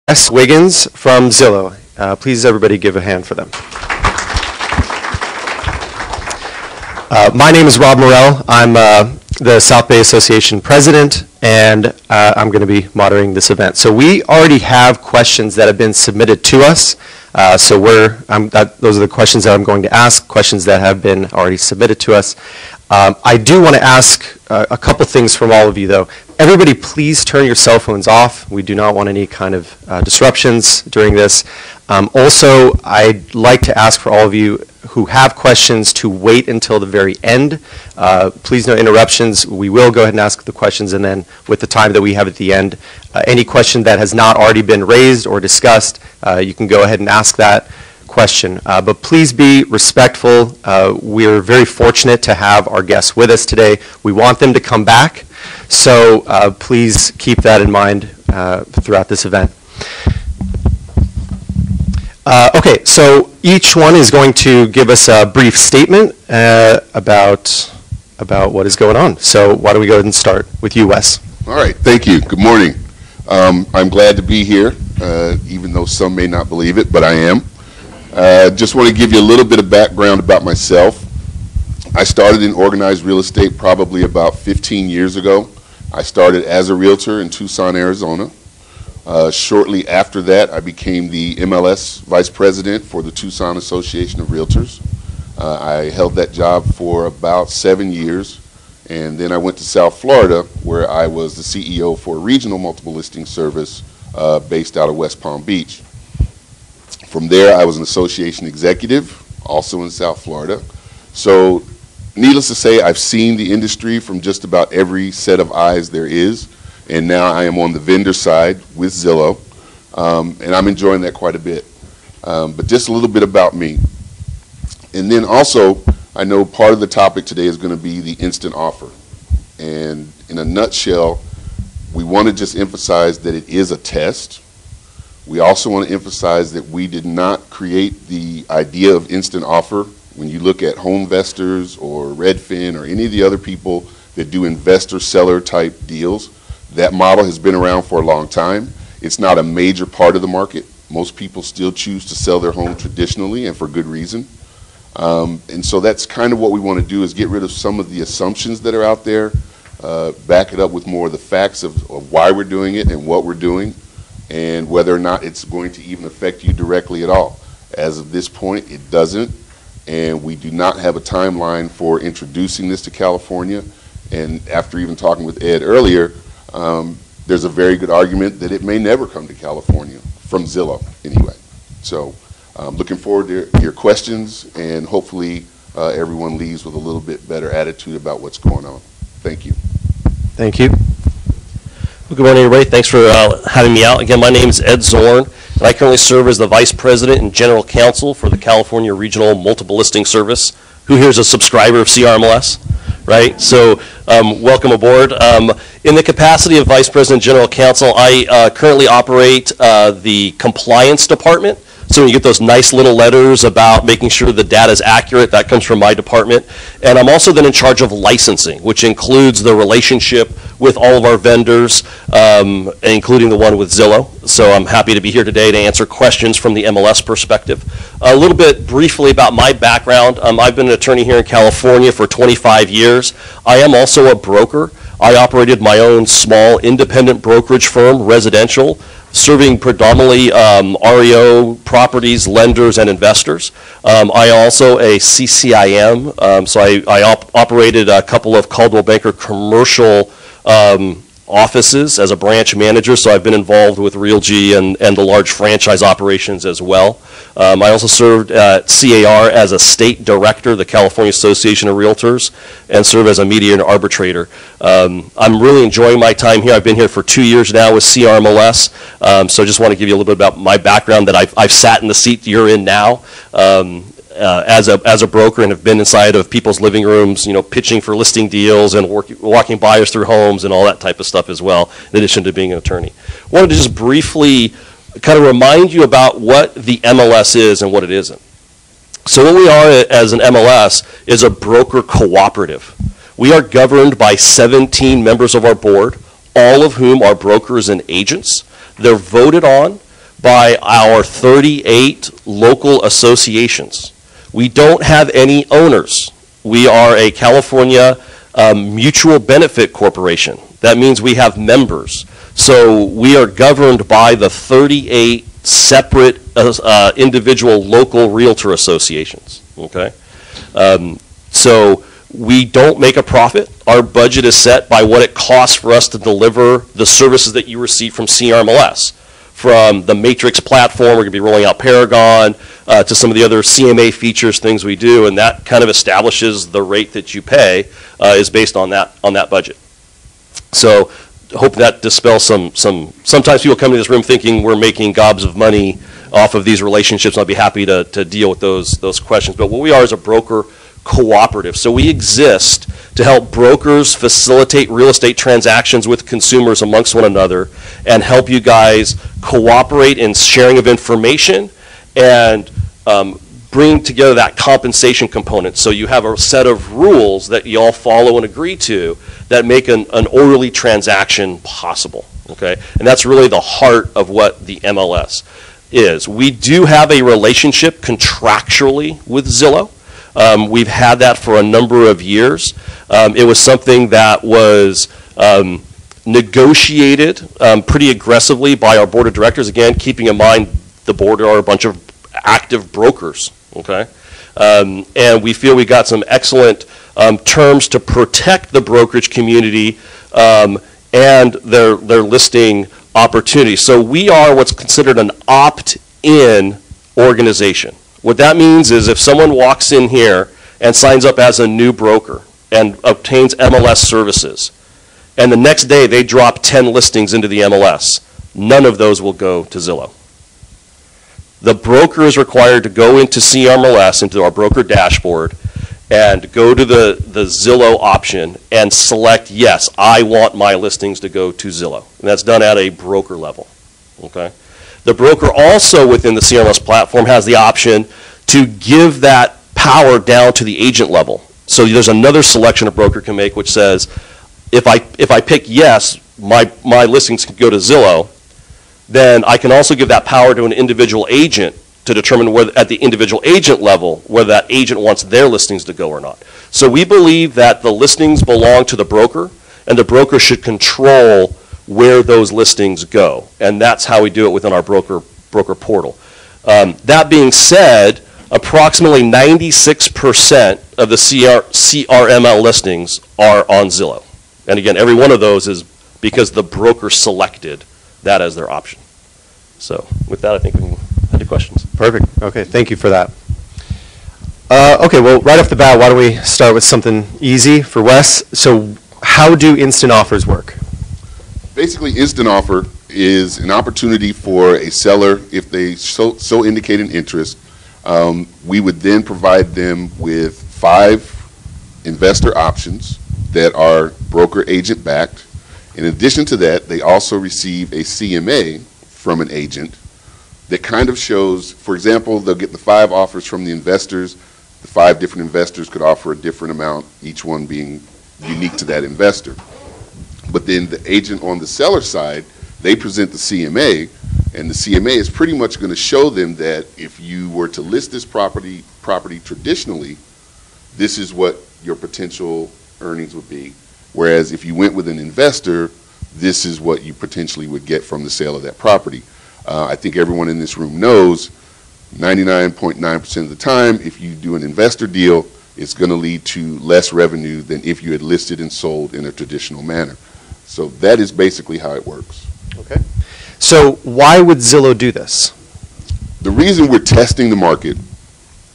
S. Wiggins from Zillow. Please, everybody, give a hand for them. My name is Rob Morell. I'm the South Bay Association president, and I'm going to be moderating this event. So we already have questions that have been submitted to us. So those are the questions that I'm going to ask, questions that have been already submitted to us. I do want to ask a couple things from all of you, though. Everybody, please turn your cell phones off. We do not want any kind of disruptions during this. Also, I'd like to ask for all of you who have questions to wait until the very end. Please, no interruptions. We will go ahead and ask the questions, and then with the time that we have at the end, any question that has not already been raised or discussed, you can go ahead and ask that question. But please be respectful. We're very fortunate to have our guests with us today. We want them to come back, so please keep that in mind throughout this event. Okay, so each one is going to give us a brief statement about what is going on. So why don't we go ahead and start with you, Wes? All right, thank you. Good morning. I'm glad to be here, even though some may not believe it, but I am. Just want to give you a little bit of background about myself. I started in organized real estate probably about 15 years ago. I started as a realtor in Tucson, Arizona. Shortly after that, I became the MLS Vice President for the Tucson Association of Realtors. I held that job for about 7 years, and then I went to South Florida, where I was the CEO for a regional multiple listing service based out of West Palm Beach. From there, I was an association executive, also in South Florida. So, needless to say, I've seen the industry from just about every set of eyes there is. And now I am on the vendor side with Zillow, and I'm enjoying that quite a bit. But just a little bit about me. And then also, I know part of the topic today is going to be the instant offer. And in a nutshell, we want to just emphasize that it is a test. We also want to emphasize that we did not create the idea of instant offer. When you look at HomeVestors or Redfin or any of the other people that do investor-seller type deals, that model has been around for a long time. It's not a major part of the market. Most people still choose to sell their home traditionally, and for good reason. And so that's kind of what we want to do, is get rid of some of the assumptions that are out there, back it up with more of the facts of why we're doing it and what we're doing, and whether or not it's going to even affect you directly at all. As of this point, it doesn't, and we do not have a timeline for introducing this to California. And after even talking with Ed earlier, there's a very good argument that it may never come to California, from Zillow anyway. So looking forward to your questions, and hopefully everyone leaves with a little bit better attitude about what's going on. Thank you. Thank you. Well, good morning, everybody. Thanks for having me out. Again, my name is Ed Zorn, and I currently serve as the Vice President and General Counsel for the California Regional Multiple Listing Service. Who here is a subscriber of CRMLS? Right? So welcome aboard. In the capacity of Vice President General Counsel, I currently operate the compliance department. So when you get those nice little letters about making sure the data is accurate, that comes from my department. And I'm also then in charge of licensing, which includes the relationship with all of our vendors, including the one with Zillow. So I'm happy to be here today to answer questions from the MLS perspective. A little bit briefly about my background. I've been an attorney here in California for 25 years. I am also a broker. I operated my own small independent brokerage firm, residential, serving predominantly REO properties, lenders, and investors. I also a CCIM, so I operated a couple of Caldwell Banker commercial offices as a branch manager, so I've been involved with Realgy and the large franchise operations as well. I also served at CAR as a state director, the California Association of Realtors, and served as a mediator and arbitrator. I'm really enjoying my time here. I've been here for 2 years now with CRMLS, so I just want to give you a little bit about my background, that I've sat in the seat you're in now. As a broker, and have been inside of people's living rooms, you know, pitching for listing deals and walking buyers through homes and all that type of stuff as well, in addition to being an attorney. Wanted to just briefly kind of remind you about what the MLS is and what it isn't. So what we are as an MLS is a broker cooperative. We are governed by 17 members of our board, all of whom are brokers and agents. They're voted on by our 38 local associations. We don't have any owners. We are a California mutual benefit corporation. That means we have members. So we are governed by the 38 separate individual local realtor associations, okay? So we don't make a profit. Our budget is set by what it costs for us to deliver the services that you receive from CRMLS. From the Matrix platform, we're going to be rolling out Paragon, to some of the other CMA features, things we do, and that kind of establishes the rate that you pay is based on that budget. So hope that dispels sometimes people come to this room thinking we're making gobs of money off of these relationships, and I'll be happy to deal with those questions. But what we are is a broker cooperative. So we exist to help brokers facilitate real estate transactions with consumers amongst one another and help you guys cooperate in sharing of information and bring together that compensation component. So you have a set of rules that you all follow and agree to that make an orderly transaction possible, okay? And that's really the heart of what the MLS is. We do have a relationship contractually with Zillow. We've had that for a number of years. It was something that was negotiated pretty aggressively by our board of directors, again, keeping in mind the board are a bunch of active brokers, okay? And we feel we got some excellent terms to protect the brokerage community and their listing opportunities. So we are what's considered an opt-in organization. What that means is if someone walks in here and signs up as a new broker and obtains MLS services, and the next day they drop 10 listings into the MLS, none of those will go to Zillow. The broker is required to go into CRMLS, into our broker dashboard, and go to the Zillow option and select, yes, I want my listings to go to Zillow. And that's done at a broker level, okay? The broker also within the CRMLS platform has the option to give that power down to the agent level. So there's another selection a broker can make which says, if I pick yes, my listings can go to Zillow, then I can also give that power to an individual agent to determine whether, at the individual agent level, whether that agent wants their listings to go or not. So we believe that the listings belong to the broker, and the broker should control where those listings go. And that's how we do it within our broker portal. That being said, approximately 96% of the CRML listings are on Zillow. And again, every one of those is because the broker selected that as their option. So with that, I think we can head to questions. Perfect. Okay, thank you for that. Okay, well, right off the bat, why don't we start with something easy for Wes? So how do instant offers work? Basically, instant offer is an opportunity for a seller, if they so indicate an interest, we would then provide them with 5 investor options that are broker agent backed. In addition to that, they also receive a CMA from an agent that kind of shows, for example, they'll get the 5 offers from the investors. The 5 different investors could offer a different amount, each one being unique to that investor. But then the agent on the seller side, they present the CMA, and the CMA is pretty much going to show them that if you were to list this property traditionally, this is what your potential earnings would be. Whereas if you went with an investor, this is what you potentially would get from the sale of that property. I think everyone in this room knows 99.9% of the time, if you do an investor deal, it's going to lead to less revenue than if you had listed and sold in a traditional manner. So that is basically how it works. Okay. So why would Zillow do this? The reason we're testing the market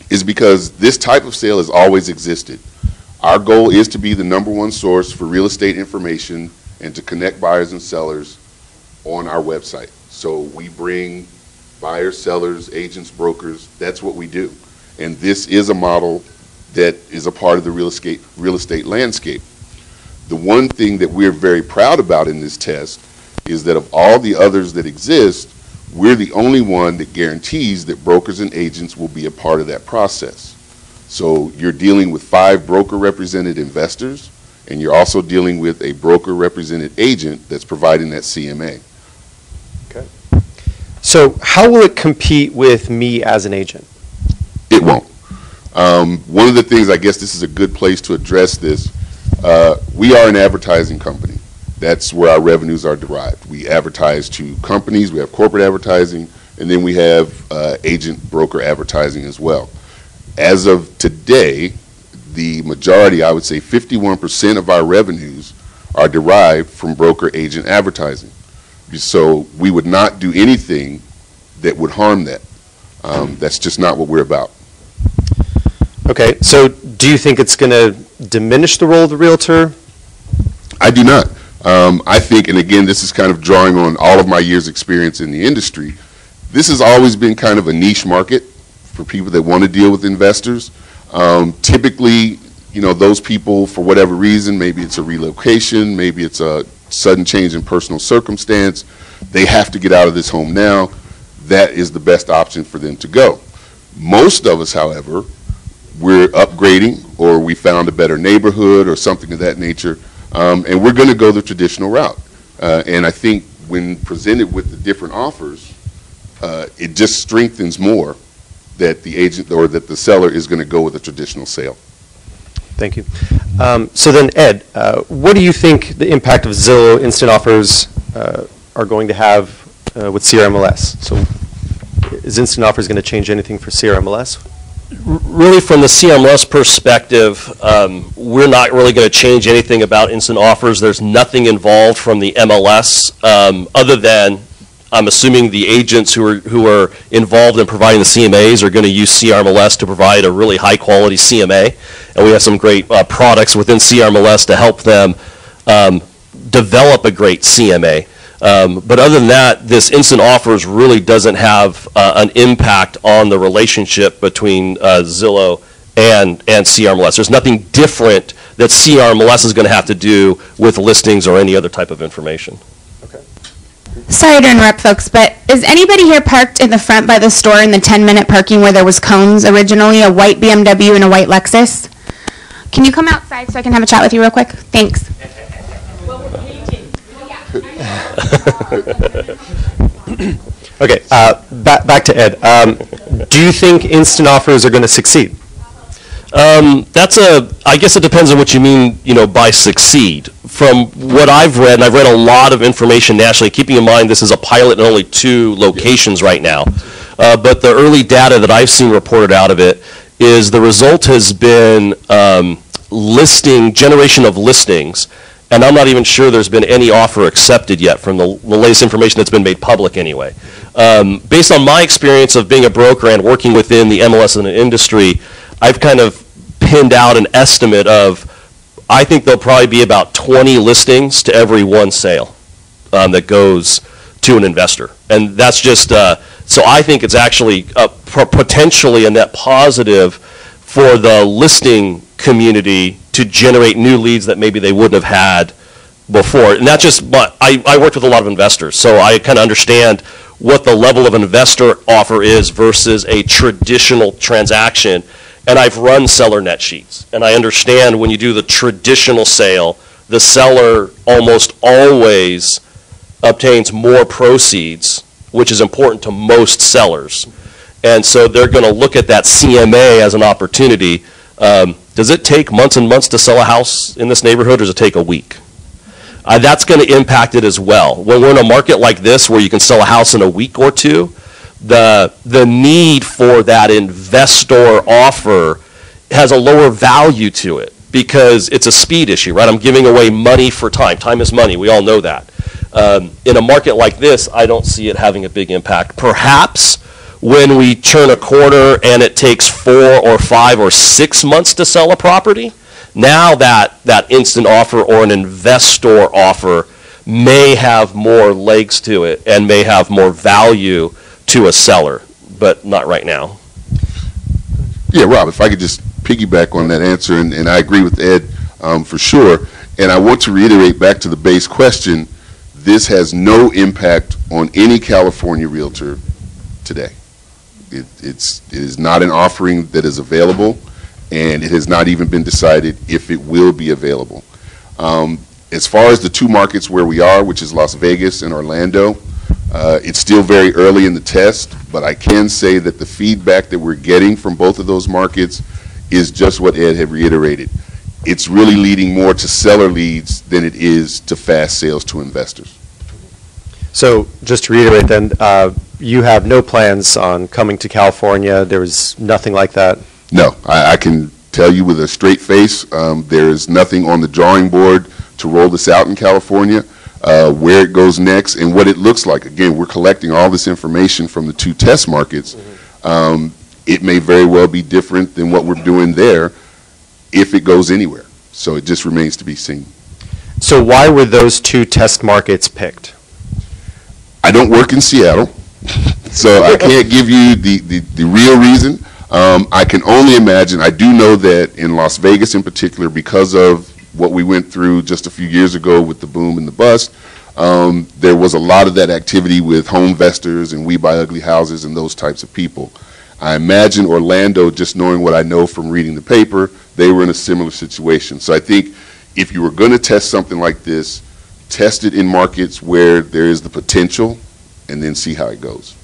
is because this type of sale has always existed. Our goal is to be the #1 source for real estate information and to connect buyers and sellers on our website. So we bring buyers, sellers, agents, brokers. That's what we do. And this is a model that is a part of the real estate landscape. The one thing that we're very proud about in this test is that of all the others that exist, we're the only one that guarantees that brokers and agents will be a part of that process. So you're dealing with 5 broker-represented investors, and you're also dealing with a broker-represented agent that's providing that CMA. Okay. So how will it compete with me as an agent? It won't. One of the things, I guess this is a good place to address this, we are an advertising company. That's where our revenues are derived. We advertise to companies, we have corporate advertising, and then we have agent broker advertising as well. As of today, the majority, I would say 51% of our revenues are derived from broker agent advertising. So we would not do anything that would harm that. That's just not what we're about. Okay, so do you think it's going to diminish the role of the realtor? I do not. I think, and again, this is kind of drawing on all of my years' experience in the industry, this has always been kind of a niche market for people that want to deal with investors. Typically, you know, those people, for whatever reason, maybe it's a relocation, maybe it's a sudden change in personal circumstance, they have to get out of this home now. That is the best option for them to go. Most of us, however, we're upgrading, or we found a better neighborhood or something of that nature, and we're going to go the traditional route. And I think when presented with the different offers, it just strengthens more that the agent or that the seller is going to go with a traditional sale. Thank you. So then, Ed, what do you think the impact of Zillow instant offers are going to have with CRMLS? So is instant offers going to change anything for CRMLS? Really, from the CRMLS perspective, we're not really going to change anything about instant offers. There's nothing involved from the MLS other than I'm assuming the agents who are involved in providing the CMAs are going to use CRMLS to provide a really high quality CMA, and we have some great products within CRMLS to help them develop a great CMA. But other than that, this instant offers really doesn't have an impact on the relationship between Zillow and CRMLS. There's nothing different that CRMLS is going to have to do with listings or any other type of information. Sorry to interrupt, folks, but is anybody here parked in the front by the store in the 10-minute parking where there was cones originally, a white BMW and a white Lexus? Can you come outside so I can have a chat with you real quick? Thanks. Okay, back to Ed. Do you think instant offers are going to succeed? I guess it depends on what you mean, by succeed. From what I've read, and I've read a lot of information nationally, keeping in mind this is a pilot in only 2 locations right now, but the early data that I've seen reported out of it is the result has been generation of listings, and I'm not even sure there's been any offer accepted yet from the latest information that's been made public anyway. Based on my experience of being a broker and working within the MLS and the industry, I've kind of pinned out an estimate of, I think there'll probably be about 20 listings to every 1 sale that goes to an investor. And that's just, so I think it's actually potentially a net positive for the listing community to generate new leads that maybe they wouldn't have had before. And that's just, but I worked with a lot of investors, so I kind of understand what the level of investor offer is versus a traditional transaction. And I've run seller net sheets, and I understand when you do the traditional sale, the seller almost always obtains more proceeds, which is important to most sellers. And so they're going to look at that CMA as an opportunity. Does it take months and months to sell a house in this neighborhood, or does it take a week? That's going to impact it as well. When we're in a market like this where you can sell a house in a week or 2, the need for that investor offer has a lower value to it because it's a speed issue, right? I'm giving away money for time. Time is money. We all know that. In a market like this, I don't see it having a big impact. Perhaps when we turn a corner and it takes 4 or 5 or 6 months to sell a property, now that instant offer or an investor offer may have more legs to it and may have more value to a seller, but not right now. Yeah, Rob, if I could just piggyback on that answer, and I agree with Ed for sure, and I want to reiterate back to the base question, this has no impact on any California realtor today. It is not an offering that is available, and it has not even been decided if it will be available. As far as the 2 markets where we are, which is Las Vegas and Orlando, It's still very early in the test, but I can say that the feedback that we're getting from both of those markets is just what Ed had reiterated. It's really leading more to seller leads than it is to fast sales to investors. So just to reiterate then, you have no plans on coming to California? There was nothing like that? No, I can tell you with a straight face, there is nothing on the drawing board to roll this out in California. Where it goes next and what it looks like. Again, we're collecting all this information from the two test markets. It may very well be different than what we're doing there if it goes anywhere. So it just remains to be seen. So why were those two test markets picked? I don't work in Seattle, so I can't give you the real reason. I can only imagine. I do know that in Las Vegas in particular, because of what we went through just a few years ago with the boom and the bust, there was a lot of that activity with home investors and We Buy Ugly Houses and those types of people. I imagine Orlando, just knowing what I know from reading the paper, they were in a similar situation. So I think if you were going to test something like this, test it in markets where there is the potential and then see how it goes.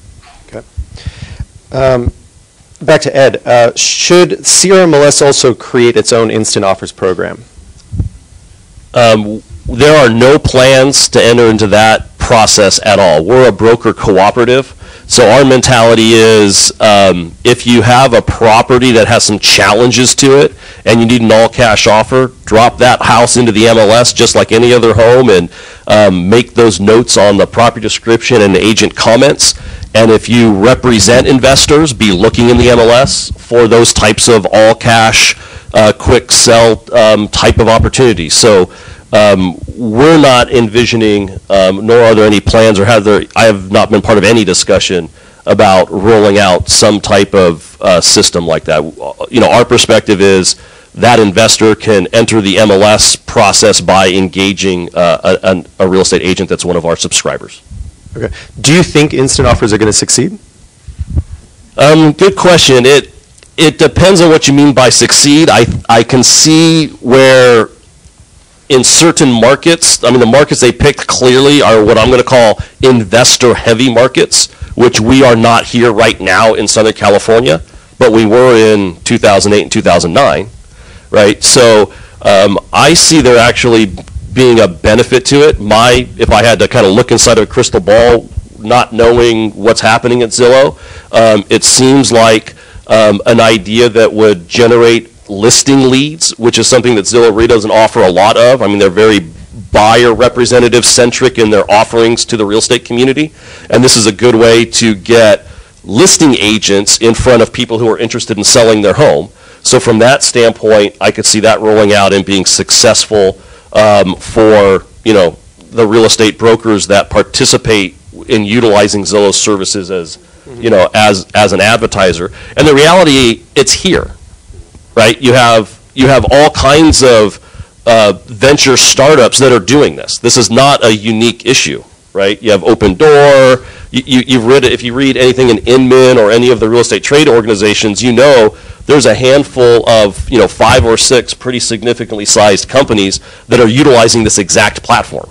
Okay. Back to Ed. Should CRMLS also create its own instant offers program? There are no plans to enter into that process at all. We're a broker cooperative, so our mentality is if you have a property that has some challenges to it and you need an all-cash offer, drop that house into the MLS just like any other home and make those notes on the property description and the agent comments. And if you represent investors, be looking in the MLS for those types of all-cash quick sell type of opportunities. So we're not envisioning, nor are there any plans, or I have not been part of any discussion about rolling out some type of system like that. You know, our perspective is that investor can enter the MLS process by engaging a real estate agent that's one of our subscribers. Okay. Do you think instant offers are going to succeed? Good question. It depends on what you mean by succeed. I can see where in certain markets, I mean, the markets they picked clearly are what I'm going to call investor-heavy markets, which we are not here right now in Southern California, but we were in 2008 and 2009, right? So I see there actually being a benefit to it. If I had to kind of look inside of a crystal ball, not knowing what's happening at Zillow, it seems like an idea that would generate listing leads, which is something that Zillow really doesn't offer a lot of. I mean, they're very buyer representative centric in their offerings to the real estate community, and this is a good way to get listing agents in front of people who are interested in selling their home. So from that standpoint, I could see that rolling out and being successful for, you know, the real estate brokers that participate in utilizing Zillow's services as, you know, as an advertiser. And the reality, it's here, right? You have all kinds of venture startups that are doing this. This is not a unique issue, right? You have Open Door. If you read anything in Inman or any of the real estate trade organizations, you know there's a handful of, you know, 5 or 6 pretty significantly sized companies that are utilizing this exact platform.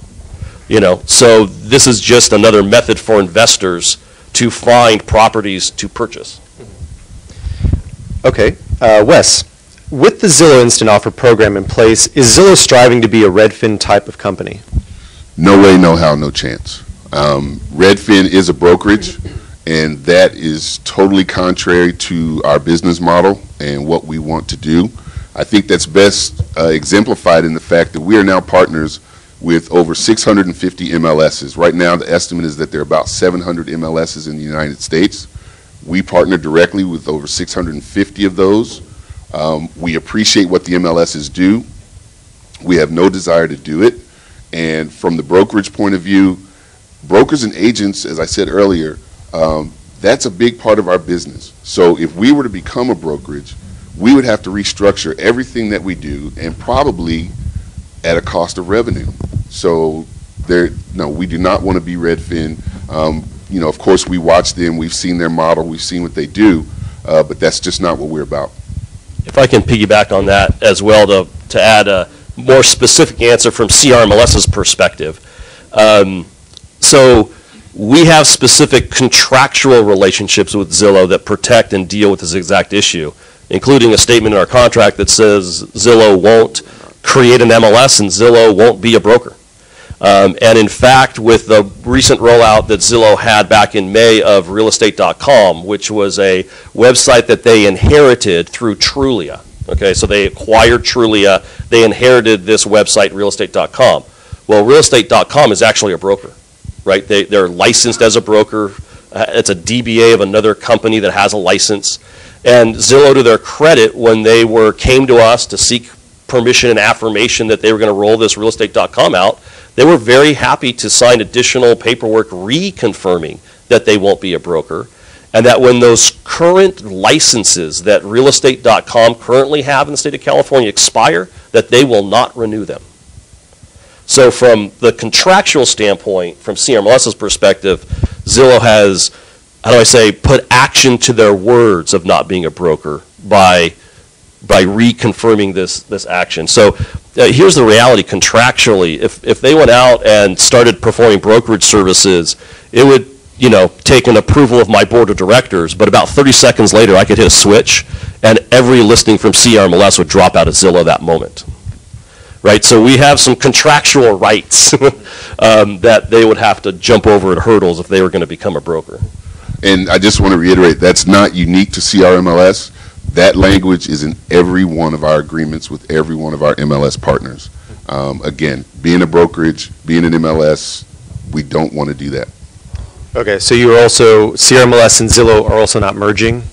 You know, so this is just another method for investors to find properties to purchase. Okay. Wes, with the Zillow Instant Offer program in place, is Zillow striving to be a Redfin type of company? No way, no how, no chance. Redfin is a brokerage, and that is totally contrary to our business model and what we want to do. I think that's best exemplified in the fact that we are now partners with over 650 MLSs. Right now, the estimate is that there are about 700 MLSs in the United States. We partner directly with over 650 of those. We appreciate what the MLSs do. We have no desire to do it. And from the brokerage point of view, brokers and agents, as I said earlier, that's a big part of our business. So if we were to become a brokerage, we would have to restructure everything that we do, and probably at a cost of revenue. So no, we do not want to be Redfin. You know, of course, we watch them. We've seen their model. We've seen what they do. But that's just not what we're about. If I can piggyback on that as well to add a more specific answer from CRMLS's perspective. So we have specific contractual relationships with Zillow that protect and deal with this exact issue, including a statement in our contract that says Zillow won't create an MLS and Zillow won't be a broker. And in fact, with the recent rollout that Zillow had back in May of realestate.com, which was a website that they inherited through Trulia. Okay, so they acquired Trulia, they inherited this website, realestate.com. Well, realestate.com is actually a broker, right? They're licensed as a broker. It's a DBA of another company that has a license. And Zillow, to their credit, when they came to us to seek permission and affirmation that they were going to roll this realestate.com out, they were very happy to sign additional paperwork reconfirming that they won't be a broker, and that when those current licenses that realestate.com currently have in the state of California expire, that they will not renew them. So from the contractual standpoint, from CRMLS's perspective, Zillow has, how do I say, put action to their words of not being a broker by reconfirming this action. So here's the reality contractually. If they went out and started performing brokerage services, it would take an approval of my board of directors, but about 30 seconds later I could hit a switch and every listing from CRMLS would drop out of Zillow that moment. Right, so we have some contractual rights that they would have to jump over at hurdles if they were going to become a broker. And I just want to reiterate, that's not unique to CRMLS. That language is in every one of our agreements with every one of our MLS partners. Again, being a brokerage, being an MLS, we don't want to do that. Okay, so you are also, CRMLS and Zillow are also not merging?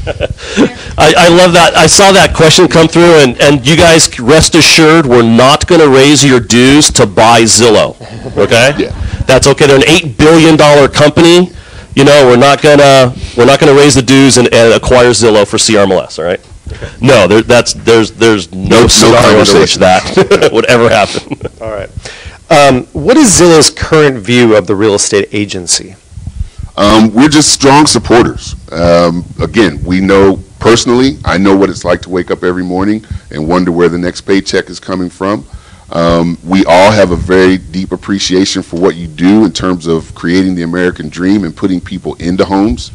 I love that. I saw that question come through, and you guys rest assured we're not going to raise your dues to buy Zillow, okay? Yeah. That's okay. They're an $8 billion company. We're not gonna raise the dues and acquire Zillow for CRMLS, all right? Okay. No, there's no scenario in which that would ever happen. All right. What is Zillow's current view of the real estate agency? We're just strong supporters. Again, we know personally, I know what it's like to wake up every morning and wonder where the next paycheck is coming from. We all have a very deep appreciation for what you do in terms of creating the American dream and putting people into homes.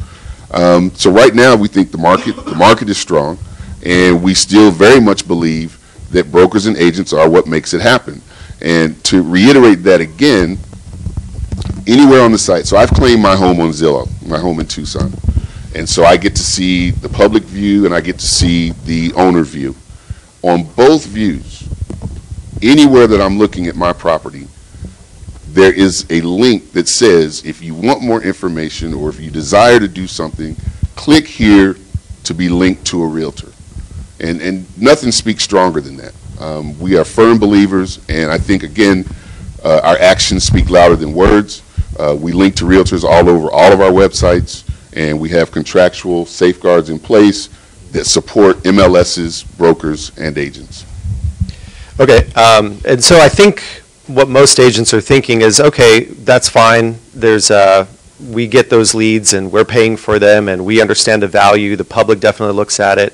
So right now we think the market is strong, and we still very much believe that brokers and agents are what makes it happen. And to reiterate that again, anywhere on the site, so I've claimed my home on Zillow, my home in Tucson, and so I get to see the public view and I get to see the owner view. On both views, anywhere that I'm looking at my property, there is a link that says if you want more information or if you desire to do something, click here to be linked to a realtor. And nothing speaks stronger than that. We are firm believers, and I think, again, our actions speak louder than words. We link to realtors all over all of our websites, and we have contractual safeguards in place that support MLSs, brokers, and agents. Okay, and so I think what most agents are thinking is, okay, that's fine. We get those leads and we're paying for them and we understand the value. The public definitely looks at it.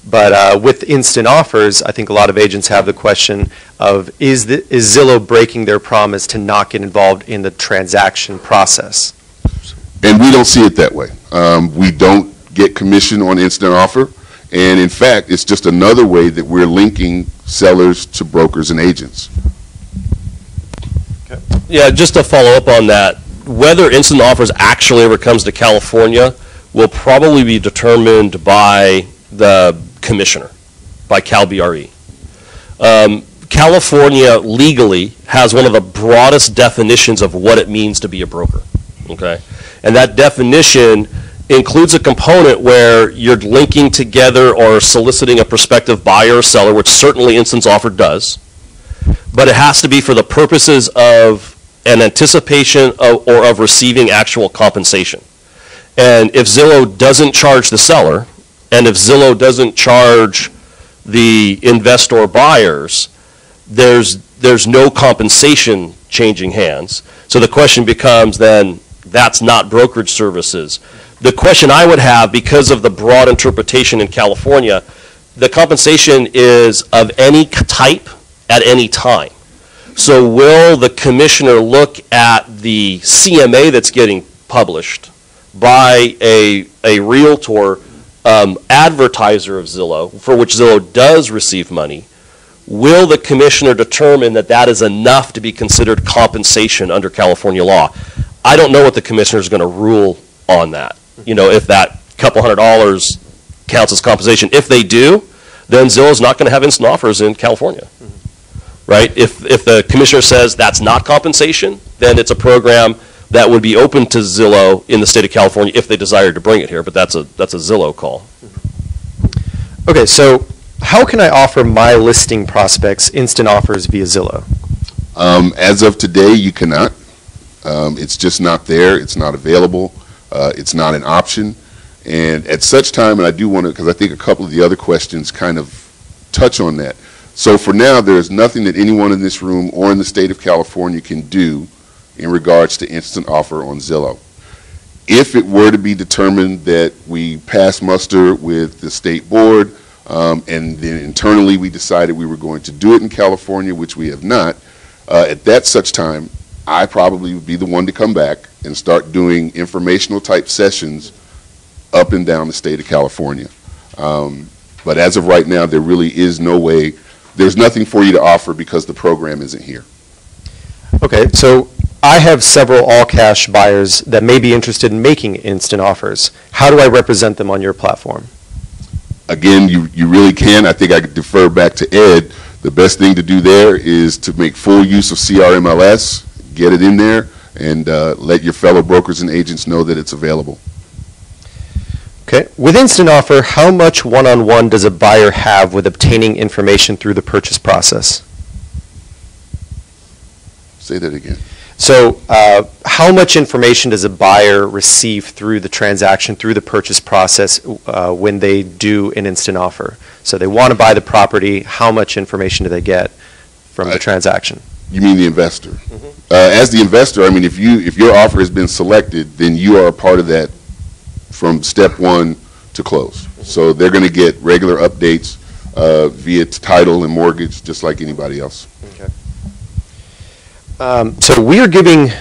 But with instant offers, I think a lot of agents have the question of, is Zillow breaking their promise to not get involved in the transaction process? And we don't see it that way. We don't get commission on instant offer. And in fact, it's just another way that we're linking sellers to brokers and agents. Okay. Yeah, just to follow up on that, whether instant offers actually ever comes to California will probably be determined by the commissioner, by CalBRE. California legally has one of the broadest definitions of what it means to be a broker, okay? And that definition includes a component where you're linking together or soliciting a prospective buyer or seller, which certainly instant offer does, but it has to be for the purposes of an anticipation or of receiving actual compensation. And if Zillow doesn't charge the seller, and if Zillow doesn't charge the investor buyers, there's no compensation changing hands. So the question becomes then, that's not brokerage services. The question I would have, because of the broad interpretation in California, the compensation is of any type at any time. So will the commissioner look at the CMA that's getting published by a realtor advertiser of Zillow, for which Zillow does receive money? Will the commissioner determine that that is enough to be considered compensation under California law? I don't know what the commissioner is going to rule on that. You know, if that couple $100 counts as compensation. If they do, then Zillow's not going to have instant offers in California. Right? If the commissioner says that's not compensation, then it's a program that would be open to Zillow in the state of California if they desired to bring it here, but that's a Zillow call. Okay, so how can I offer my listing prospects instant offers via Zillow? As of today, you cannot. It's just not there. It's not available. It's not an option. And at such time, and I do want to, because I think a couple of the other questions kind of touch on that. So for now, there is nothing that anyone in this room or in the state of California can do in regards to instant offer on Zillow. If it were to be determined that we pass muster with the state board, and then internally we decided we were going to do it in California, which we have not, at that such time, I probably would be the one to come back and start doing informational type sessions up and down the state of California. But as of right now, there really is no way. There's nothing for you to offer because the program isn't here. Okay, so I have several all-cash buyers that may be interested in making instant offers. How do I represent them on your platform? Again, you really can. I think I could defer back to Ed. The best thing to do there is to make full use of CRMLS, get it in there, and let your fellow brokers and agents know that it's available. Okay. With instant offer, how much one-on-one does a buyer have with obtaining information through the purchase process? Say that again. So how much information does a buyer receive through the transaction, through the purchase process when they do an instant offer? So they want to buy the property, how much information do they get from the transaction? You mean the investor? Mm-hmm. As the investor, I mean, if your offer has been selected, then you are a part of that from step one to close. Mm-hmm. So they're going to get regular updates via title and mortgage, just like anybody else. Okay. So we are giving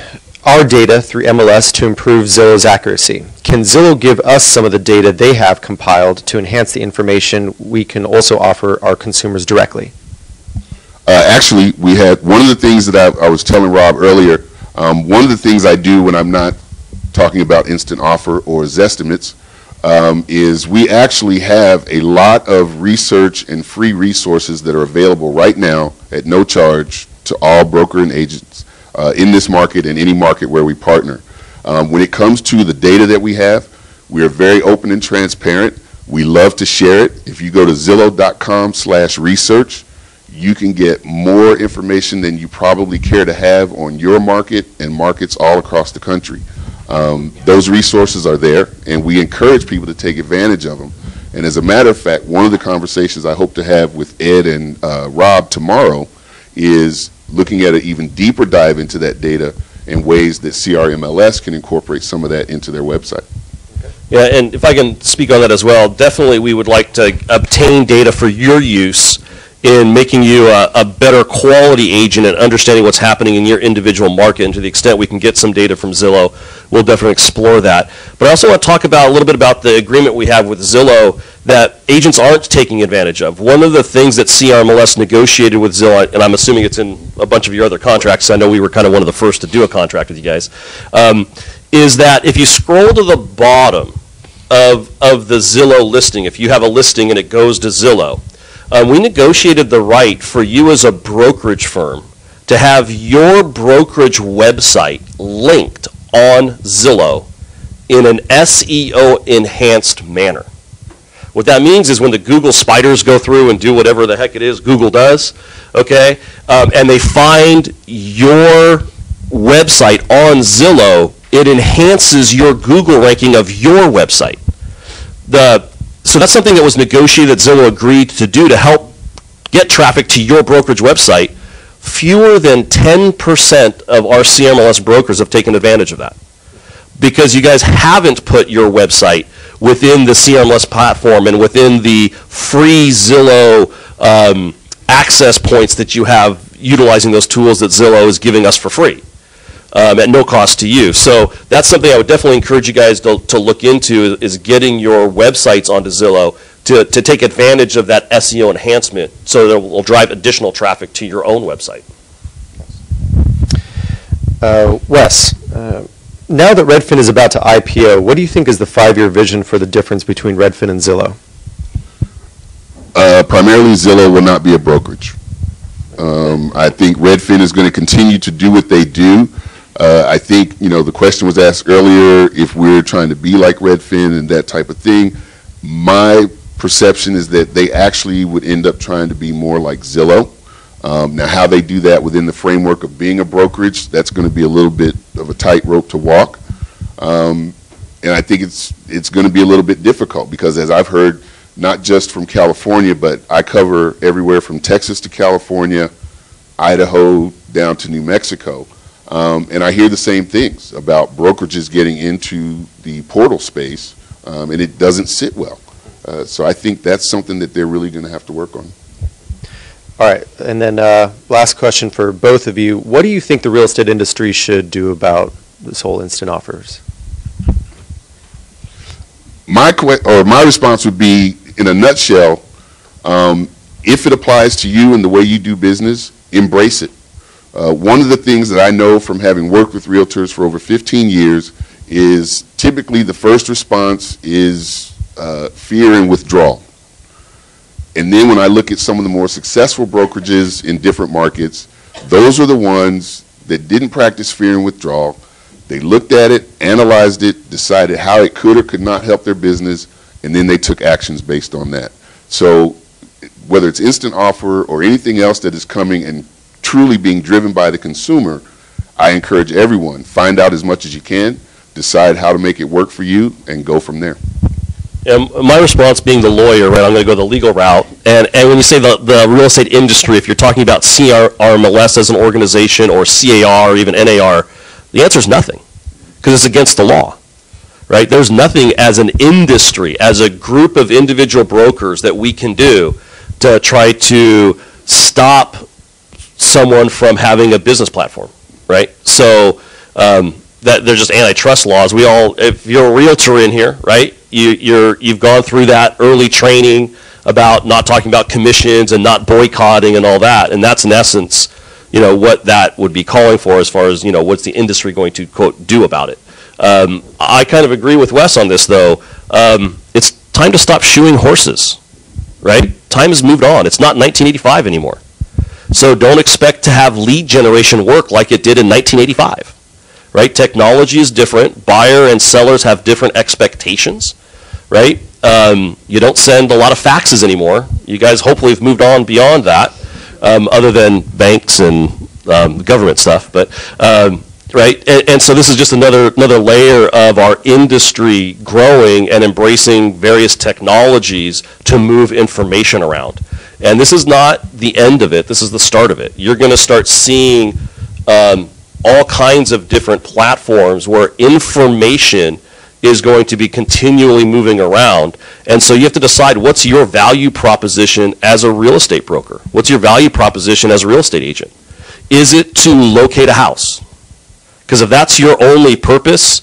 our data through MLS to improve Zillow's accuracy. Can Zillow give us some of the data they have compiled to enhance the information we can also offer our consumers directly? Actually, we had one of the things that I was telling Rob earlier, one of the things I do when I'm not talking about instant offer or Zestimates is we actually have a lot of research and free resources that are available right now at no charge to all broker and agents in this market and any market where we partner. When it comes to the data that we have, we are very open and transparent. We love to share it. If you go to Zillow.com/research, you can get more information than you probably care to have on your market and markets all across the country. Those resources are there, and we encourage people to take advantage of them. And as a matter of fact, one of the conversations I hope to have with Ed and Rob tomorrow is looking at an even deeper dive into that data and ways that CRMLS can incorporate some of that into their website. Yeah, and if I can speak on that as well, definitely we would like to obtain data for your use in making you a better quality agent and understanding what's happening in your individual market. And to the extent we can get some data from Zillow, we'll definitely explore that. But I also want to talk about a little bit about the agreement we have with Zillow that agents aren't taking advantage of. One of the things that CRMLS negotiated with Zillow, and I'm assuming it's in a bunch of your other contracts, I know we were kind of one of the first to do a contract with you guys, is that if you scroll to the bottom of the Zillow listing, if you have a listing and it goes to Zillow, we negotiated the right for you as a brokerage firm to have your brokerage website linked on Zillow in an SEO-enhanced manner. What that means is when the Google spiders go through and do whatever the heck it is Google does, okay, and they find your website on Zillow, it enhances your Google ranking of your website. So that's something that was negotiated that Zillow agreed to do to help get traffic to your brokerage website. Fewer than 10% of our CRMLS brokers have taken advantage of that because you guys haven't put your website within the CRMLS platform and within the free Zillow access points that you have utilizing those tools that Zillow is giving us for free at no cost to you. So that's something I would definitely encourage you guys to look into, is getting your websites onto Zillow to take advantage of that SEO enhancement so that it will drive additional traffic to your own website. Wes, now that Redfin is about to IPO, what do you think is the 5-year vision for the difference between Redfin and Zillow? Primarily, Zillow will not be a brokerage. I think Redfin is going to continue to do what they do. I think, the question was asked earlier if we're trying to be like Redfin and that type of thing. My perception is that they actually would end up trying to be more like Zillow. Now, how they do that within the framework of being a brokerage, that's going to be a little bit of a tightrope to walk. And I think it's going to be a little bit difficult because, as I've heard, not just from California, but I cover everywhere from Texas to California, Idaho, down to New Mexico. And I hear the same things about brokerages getting into the portal space, and it doesn't sit well. So I think that's something that they're really going to have to work on. All right, and then last question for both of you. What do you think the real estate industry should do about this whole instant offers? My response would be, in a nutshell, if it applies to you and the way you do business, embrace it. One of the things that I know from having worked with realtors for over 15 years is typically the first response is fear and withdrawal. And then when I look at some of the more successful brokerages in different markets, those are the ones that didn't practice fear and withdrawal. They looked at it, analyzed it, decided how it could or could not help their business, and then they took actions based on that. So whether it's instant offer or anything else that is coming and truly being driven by the consumer, I encourage everyone, find out as much as you can, decide how to make it work for you, and go from there. And my response, being the lawyer, right, I'm going to go the legal route. And when you say the real estate industry, if you're talking about CRMLS as an organization or CAR or even NAR, the answer is nothing, because it's against the law, right? There's nothing as an industry, as a group of individual brokers that we can do to try to stop someone from having a business platform, right? So that there's just antitrust laws. We all, if you're a realtor in here, right, you've gone through that early training about not talking about commissions and not boycotting and all that, and that's in essence, what that would be calling for as far as, what's the industry going to, quote, do about it. I kind of agree with Wes on this, though. It's time to stop shoeing horses, right? Time has moved on. It's not 1985 anymore. So don't expect to have lead generation work like it did in 1985. Right? Technology is different. Buyer and sellers have different expectations, right? You don't send a lot of faxes anymore. You guys hopefully have moved on beyond that, other than banks and government stuff. But right, and so this is just another layer of our industry growing and embracing various technologies to move information around. And this is not the end of it. This is the start of it. You're going to start seeing all kinds of different platforms where information is going to be continually moving around. And so you have to decide, what's your value proposition as a real estate broker? What's your value proposition as a real estate agent? Is it to locate a house? Because if that's your only purpose,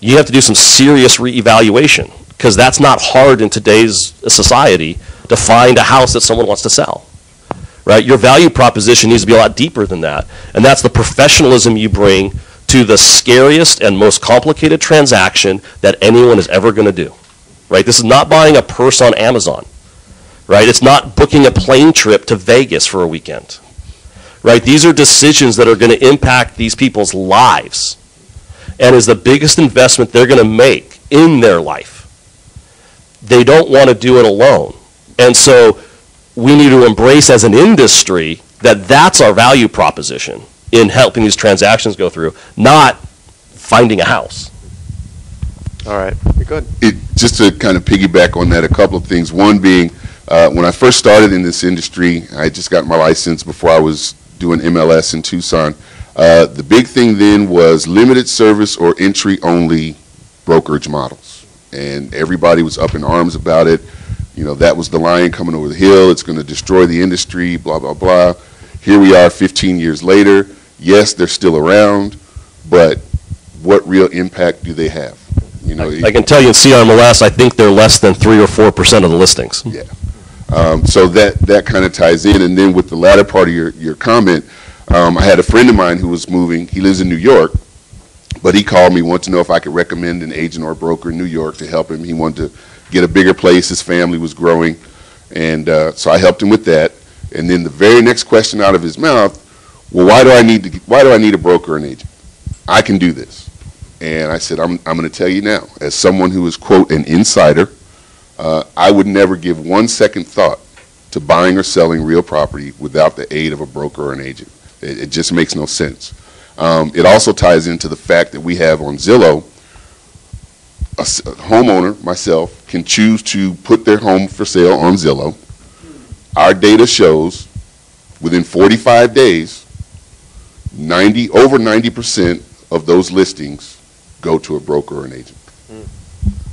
you have to do some serious reevaluation, because that's not hard in today's society to find a house that someone wants to sell. Right? Your value proposition needs to be a lot deeper than that. And that's the professionalism you bring to the scariest and most complicated transaction that anyone is ever going to do. Right? This is not buying a purse on Amazon. Right? It's not booking a plane trip to Vegas for a weekend. Right? These are decisions that are going to impact these people's lives, and is the biggest investment they're going to make in their life. They don't want to do it alone. And so we need to embrace as an industry that that's our value proposition in helping these transactions go through, not finding a house. All right, you're good. Just to kind of piggyback on that, a couple of things. One being, when I first started in this industry, I just got my license before I was doing MLS in Tucson. The big thing then was limited service or entry-only brokerage models. And everybody was up in arms about it. That was the lion coming over the hill. It's going to destroy the industry, blah, blah, blah. Here we are 15 years later. Yes, they're still around, but what real impact do they have? You know, I can tell you in CRMLS, I think they're less than 3 or 4% of the listings. Yeah. So that kind of ties in. And then with the latter part of your comment, I had a friend of mine who was moving. He lives in New York, but he called me, wanted to know if I could recommend an agent or a broker in New York to help him. He wanted to get a bigger place. His family was growing. And so I helped him with that. And then the very next question out of his mouth, well, why do I need a broker or an agent? I can do this. And I said, I'm going to tell you now, as someone who is, quote, an insider, I would never give 1 second thought to buying or selling real property without the aid of a broker or an agent. It just makes no sense. It also ties into the fact that we have on Zillow, a homeowner, myself, can choose to put their home for sale on Zillow. Our data shows within 45 days, over 90% of those listings go to a broker or an agent.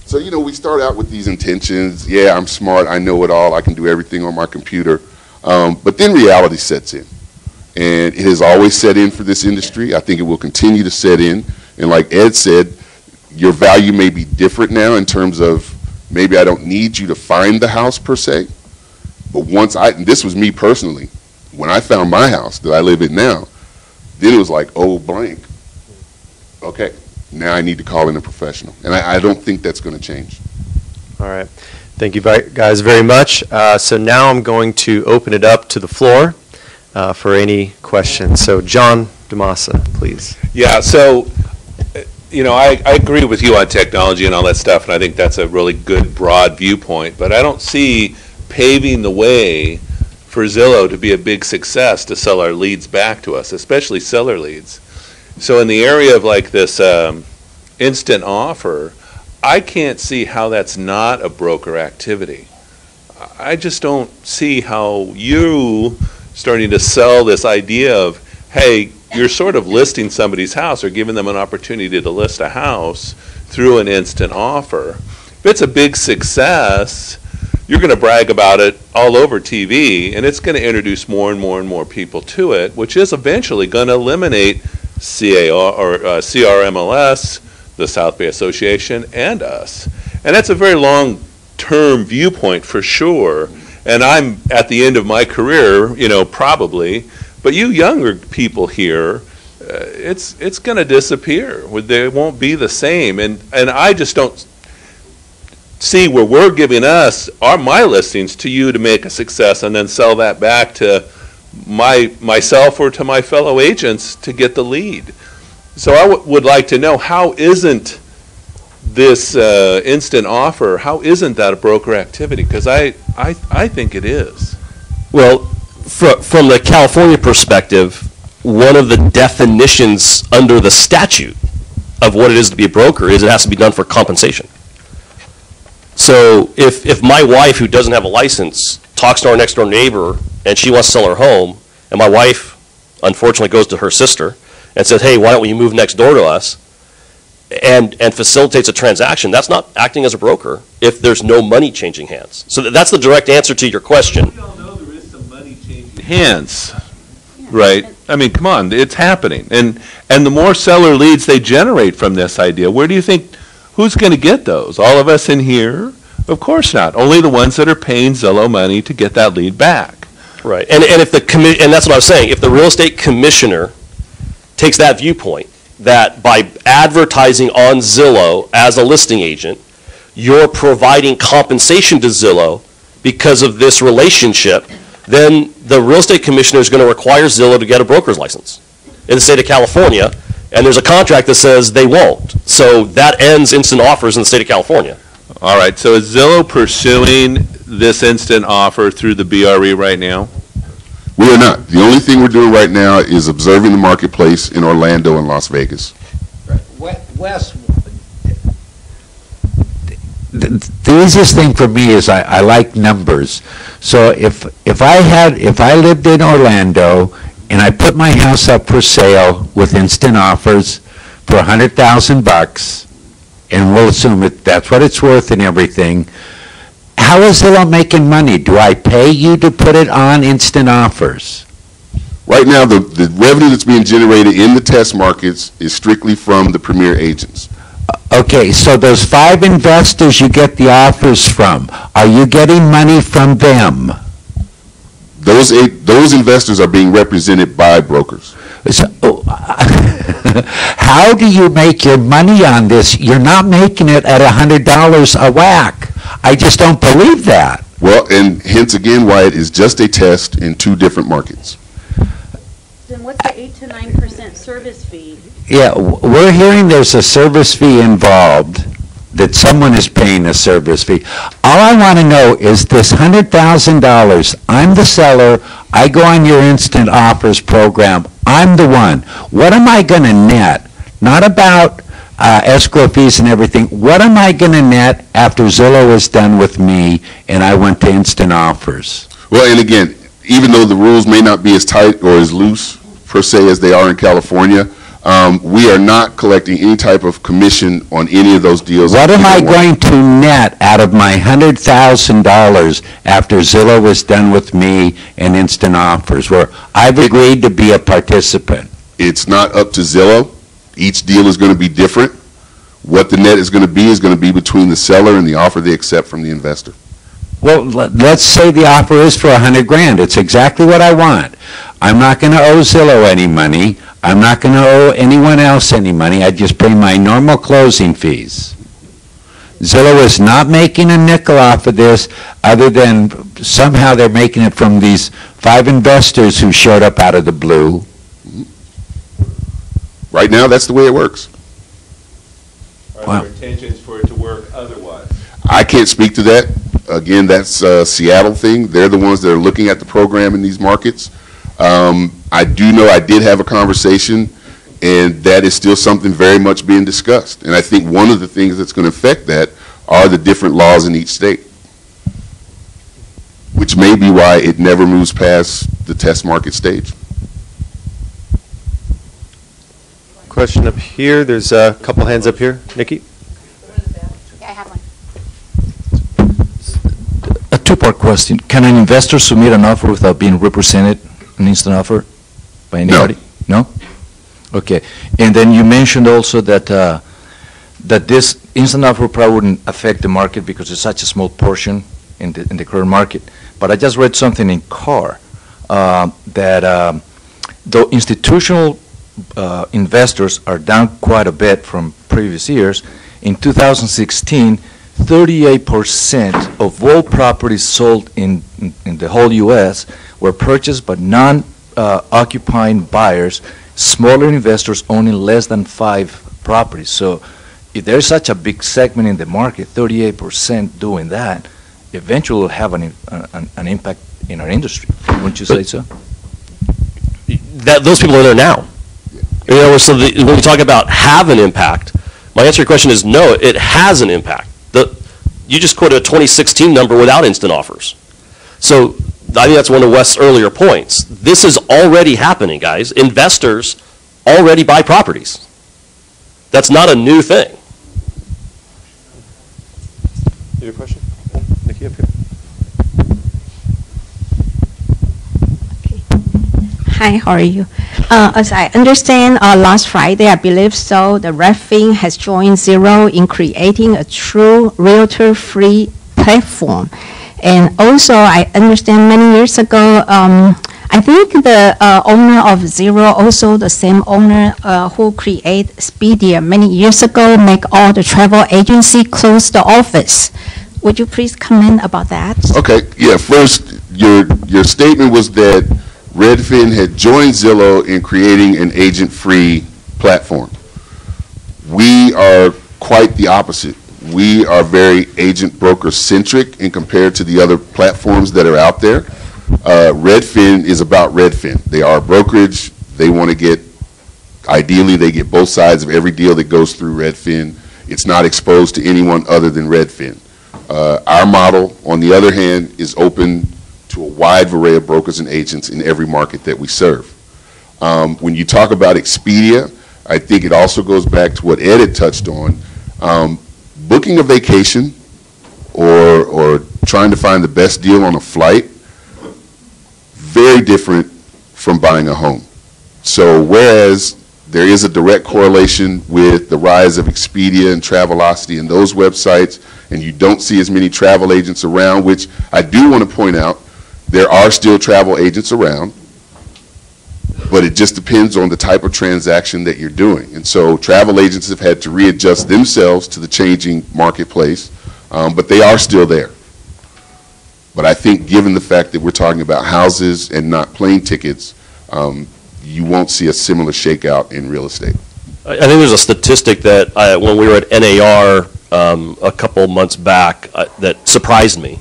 So, you know, we start out with these intentions. Yeah, I'm smart. I know it all. I can do everything on my computer. But then reality sets in. And it has always set in for this industry. I think it will continue to set in. And like Ed said, your value may be different now in terms of maybe I don't need you to find the house per se. But and this was me personally, when I found my house that I live in now, then it was like, oh, blank. Okay. Now I need to call in a professional. And I don't think that's going to change. All right. Thank you guys very much. So now I'm going to open it up to the floor for any questions. So John DeMassa, please. Yeah, so, you know, I agree with you on technology and all that stuff, and I think that's a really good, broad viewpoint. But I don't see paving the way for Zillow to be a big success to sell our leads back to us, especially seller leads. So in the area of like this instant offer, I can't see how that's not a broker activity. I just don't see how you starting to sell this idea of, hey, you're sort of listing somebody's house or giving them an opportunity to list a house through an instant offer. If it's a big success, you're going to brag about it all over TV, and it's going to introduce more and more and more people to it, which is eventually going to eliminate CRMLS, the South Bay Association, and us. And that's a very long-term viewpoint for sure. And I'm at the end of my career, you know, probably. But you younger people here, it's going to disappear. They won't be the same. And I just don't see where we're giving my listings to you to make a success and then sell that back to myself or to my fellow agents to get the lead. So I would like to know, how isn't this instant offer, how isn't that a broker activity? Because I think it is. Well, from the California perspective, one of the definitions under the statute of what it is to be a broker is it has to be done for compensation. So if my wife, who doesn't have a license, talks to our next door neighbor and she wants to sell her home, and my wife unfortunately goes to her sister and says, hey, why don't you move next door to us, and facilitates a transaction, that's not acting as a broker if there's no money changing hands. So that's the direct answer to your question. We all know there is some money changing hands, right? I mean, come on, it's happening. And the more seller leads they generate from this idea, where do you think, who's going to get those? All of us in here? Of course not. Only the ones that are paying Zillow money to get that lead back. Right. And if and that's what I was saying, if the real estate commissioner takes that viewpoint, that by advertising on Zillow as a listing agent, you're providing compensation to Zillow because of this relationship, then the real estate commissioner is going to require Zillow to get a broker's license in the state of California, and there's a contract that says they won't. So that ends instant offers in the state of California. All right, so is Zillow pursuing this instant offer through the BRE right now? We are not. The only thing we're doing right now is observing the marketplace in Orlando and Las Vegas. Wes, the easiest thing for me is I like numbers. So if I lived in Orlando and I put my house up for sale with instant offers for $100,000, and we'll assume that's what it's worth and everything, how is Zillow making money? Do I pay you to put it on instant offers? Right now, the revenue that's being generated in the test markets is strictly from the premier agents. Okay, so those 5 investors you get the offers from, are you getting money from them? Those investors are being represented by brokers. So, how do you make your money on this? You're not making it at $100 a whack. I just don't believe that. Well, and hence again why it is just a test in 2 different markets. Then what's the 8 to 9% service fee? Yeah, we're hearing there's a service fee involved, that someone is paying a service fee. All I want to know is this $100,000, I'm the seller, I go on your instant offers program, I'm the one. What am I going to net? Not about escrow fees and everything. What am I going to net after Zillow is done with me and I went to instant offers? Well, and again, even though the rules may not be as tight or as loose per se as they are in California, we are not collecting any type of commission on any of those deals. What am I going to net out of my $100,000 after Zillow is done with me and instant offers, where I've agreed to be a participant? It's not up to Zillow. Each deal is going to be different. What the net is going to be between the seller and the offer they accept from the investor. Well, let's say the offer is for $100,000. It's exactly what I want. I'm not going to owe Zillow any money. I'm not going to owe anyone else any money. I just pay my normal closing fees. Zillow is not making a nickel off of this, other than somehow they're making it from these 5 investors who showed up out of the blue. Right now, that's the way it works. Are there intentions for it to work otherwise? I can't speak to that. Again, that's a Seattle thing. They're the ones that are looking at the program in these markets. I do know I did have a conversation, and that is still something very much being discussed. And I think one of the things that's going to affect that are the different laws in each state, which may be why it never moves past the test market stage. Question up here. There's a couple hands up here. Nikki? Yeah, I have one. A 2-part question. Can an investor submit an offer without being represented, an instant offer, by anybody? No? Okay. And then you mentioned also that that this instant offer probably wouldn't affect the market because it's such a small portion in the current market. But I just read something in CAR that though institutional investors are down quite a bit from previous years, in 2016, 38% of all properties sold in the whole U.S. were purchased by non-occupying buyers, smaller investors owning less than 5 properties. So if there's such a big segment in the market, 38% doing that, eventually will have an impact in our industry. Wouldn't you say so? Those people are there now. In other words, so when we talk about have an impact, my answer to your question is no, it has an impact. You just quoted a 2016 number without instant offers. So I think that's one of Wes's earlier points. This is already happening, guys. Investors already buy properties. That's not a new thing. You have a question? Nikki, up here. Hi, how are you? As I understand, last Friday, I believe so, the Redfin has joined Zillow in creating a true realtor-free platform. And also, I understand many years ago, I think the owner of Zillow, also the same owner who created Expedia many years ago, make all the travel agency close the office. Would you please comment about that? Okay, yeah, first, your statement was that Redfin had joined Zillow in creating an agent-free platform. We are quite the opposite. We are very agent-broker-centric in compared to the other platforms that are out there. Redfin is about Redfin. They are a brokerage. They want to get, ideally, they get both sides of every deal that goes through Redfin. It's not exposed to anyone other than Redfin. Our model, on the other hand, is open to a wide array of brokers and agents in every market that we serve. When you talk about Expedia, I think it also goes back to what Ed had touched on. Booking a vacation or trying to find the best deal on a flight, very different from buying a home. So whereas there is a direct correlation with the rise of Expedia and Travelocity and those websites, and you don't see as many travel agents around, which I do want to point out, there are still travel agents around, but it just depends on the type of transaction that you're doing. And so travel agents have had to readjust themselves to the changing marketplace, but they are still there. But I think given the fact that we're talking about houses and not plane tickets, you won't see a similar shakeout in real estate. I think there's a statistic that when we were at NAR a couple months back that surprised me,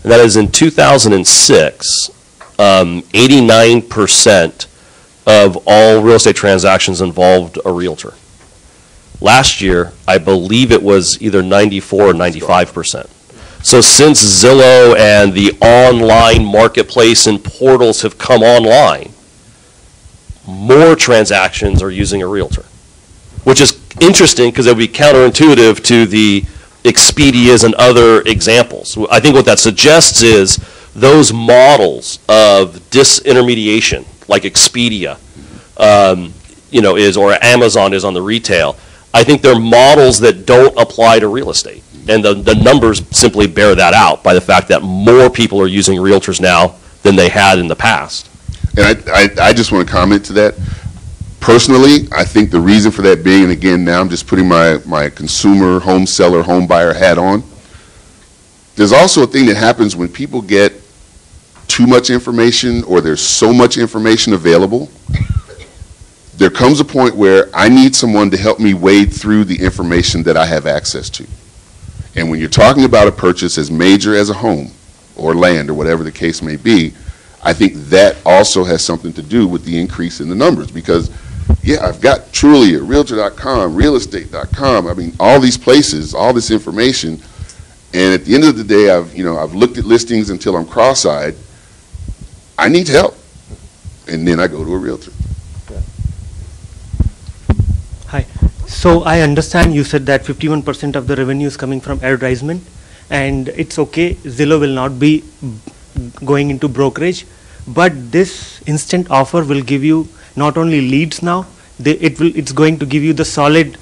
and that is in 2006, 89% of all real estate transactions involved a realtor. Last year, I believe it was either 94 or 95%. So since Zillow and the online marketplace and portals have come online, more transactions are using a realtor, which is interesting because it would be counterintuitive to the Expedias and other examples. I think what that suggests is those models of disintermediation, like Expedia, is, or Amazon is on the retail, I think they're models that don't apply to real estate. And the numbers simply bear that out by the fact that more people are using realtors now than they had in the past. And I just want to comment to that. Personally, I think the reason for that being, and again, now I'm just putting my consumer, home seller, home buyer hat on, there's also a thing that happens when people get too much information or there's so much information available. There comes a point where I need someone to help me wade through the information that I have access to. And when you're talking about a purchase as major as a home or land or whatever the case may be, I think that also has something to do with the increase in the numbers because, yeah, I've got Trulia, Realtor.com, Realestate.com, I mean, all these places, all this information, and at the end of the day, I've looked at listings until I'm cross-eyed. I need help, and then I go to a realtor. Hi. So I understand you said that 51% of the revenue is coming from advertisement, and it's okay, Zillow will not be going into brokerage, but this instant offer will give you not only leads now, it's going to give you the solid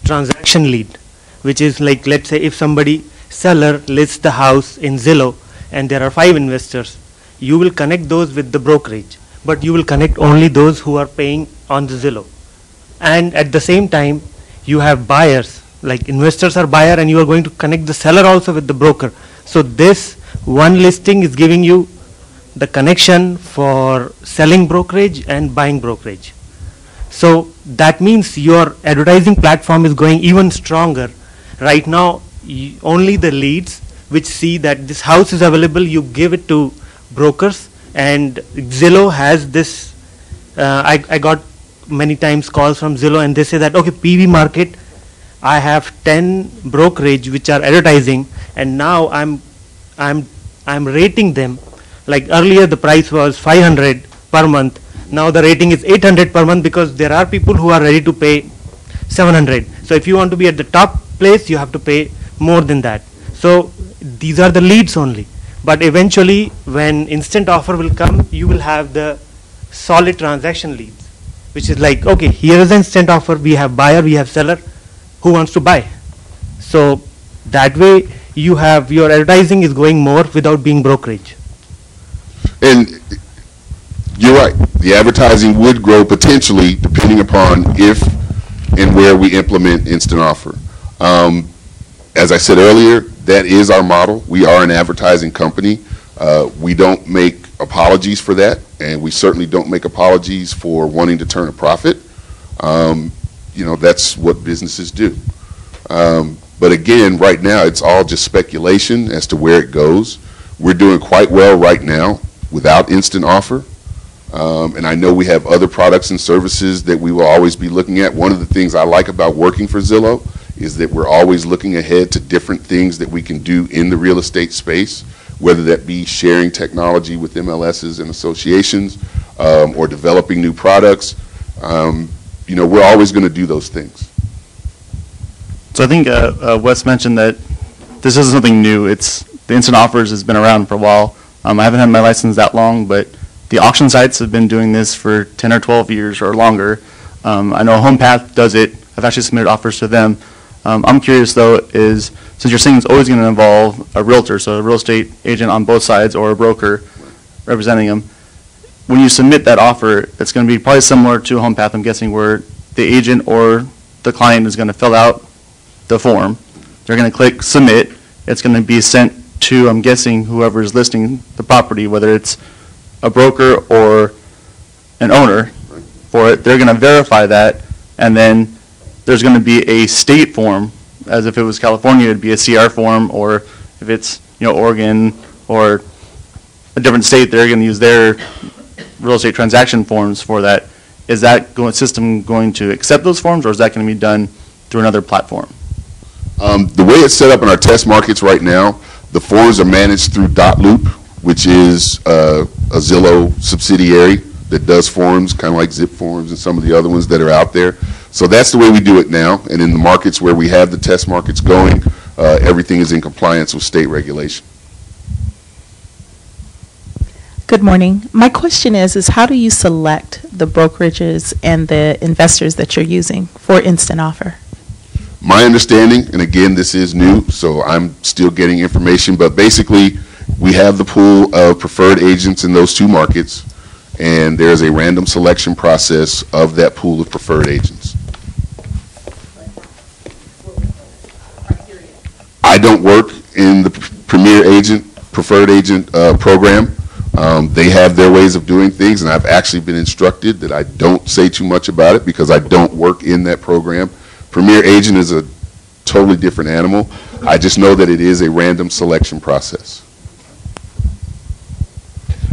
transaction lead, which is like, let's say if somebody seller lists the house in Zillow and there are 5 investors, you will connect those with the brokerage, but you will connect only those who are paying on the Zillow. And at the same time, you have buyers, like investors are buyer, and you are going to connect the seller also with the broker. So this one listing is giving you the connection for selling brokerage and buying brokerage. So that means your advertising platform is going even stronger. Right now, only the leads which see that this house is available, you give it to brokers, and Zillow has this, I got many times calls from Zillow and they say that, okay, PV market, I have 10 brokerage which are advertising, and now I'm rating them. Like earlier the price was 500 per month, now the rating is 800 per month because there are people who are ready to pay 700. So if you want to be at the top place, you have to pay more than that. So these are the leads only. But eventually when instant offer will come, you will have the solid transaction leads, which is like, okay, here is the instant offer, we have buyer, we have seller, who wants to buy? So that way you have, your advertising is going more without being brokerage. And you're right, the advertising would grow potentially depending upon if and where we implement instant offer. As I said earlier, that is our model. We are an advertising company. We don't make apologies for that, and we certainly don't make apologies for wanting to turn a profit. That's what businesses do. But again, right now, it's all just speculation as to where it goes. We're doing quite well right now without instant offer. And I know we have other products and services that we will always be looking at. One of the things I like about working for Zillow is that we're always looking ahead to different things that we can do in the real estate space, whether that be sharing technology with MLSs and associations or developing new products. We're always going to do those things. So I think Wes mentioned that this isn't something new. The instant offers has been around for a while. I haven't had my license that long, but the auction sites have been doing this for 10 or 12 years or longer. I know HomePath does it. I've actually submitted offers to them. I'm curious, though, is since you're saying it's always going to involve a realtor, so a real estate agent on both sides or a broker representing them, when you submit that offer, it's going to be probably similar to HomePath, I'm guessing, where the agent or the client is going to fill out the form. They're going to click submit. It's going to be sent to, I'm guessing, whoever is listing the property, whether it's a broker or an owner for it. They're going to verify that, and then there's going to be a state form, as if it was California, it'd be a CR form, or if it's, Oregon or a different state, they're going to use their real estate transaction forms for that. Is that system going to accept those forms, or is that going to be done through another platform? The way it's set up in our test markets right now, the forms are managed through Dotloop, which is a Zillow subsidiary that does forms, kind of like Zip Forms and some of the other ones that are out there. So that's the way we do it now. And in the markets where we have the test markets going, everything is in compliance with state regulation. Good morning. My question is how do you select the brokerages and the investors that you're using for instant offer? My understanding, and again, this is new, so I'm still getting information, but basically we have the pool of preferred agents in those two markets, and there's a random selection process of that pool of preferred agents. I don't work in the preferred agent program. They have their ways of doing things, and I've actually been instructed that I don't say too much about it because I don't work in that program. Premier agent is a totally different animal. I just know that it is a random selection process.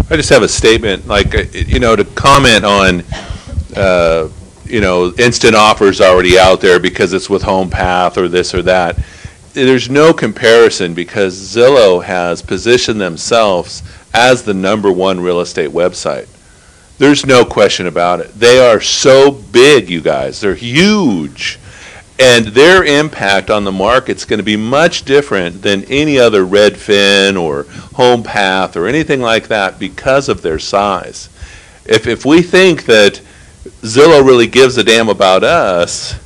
I just have a statement, to comment on, instant offers already out there because it's with HomePath or this or that. There's no comparison because Zillow has positioned themselves as the #1 real estate website. There's no question about it. They are so big, you guys. They're huge. And their impact on the market's going to be much different than any other Redfin or HomePath or anything like that because of their size. If we think that Zillow really gives a damn about us,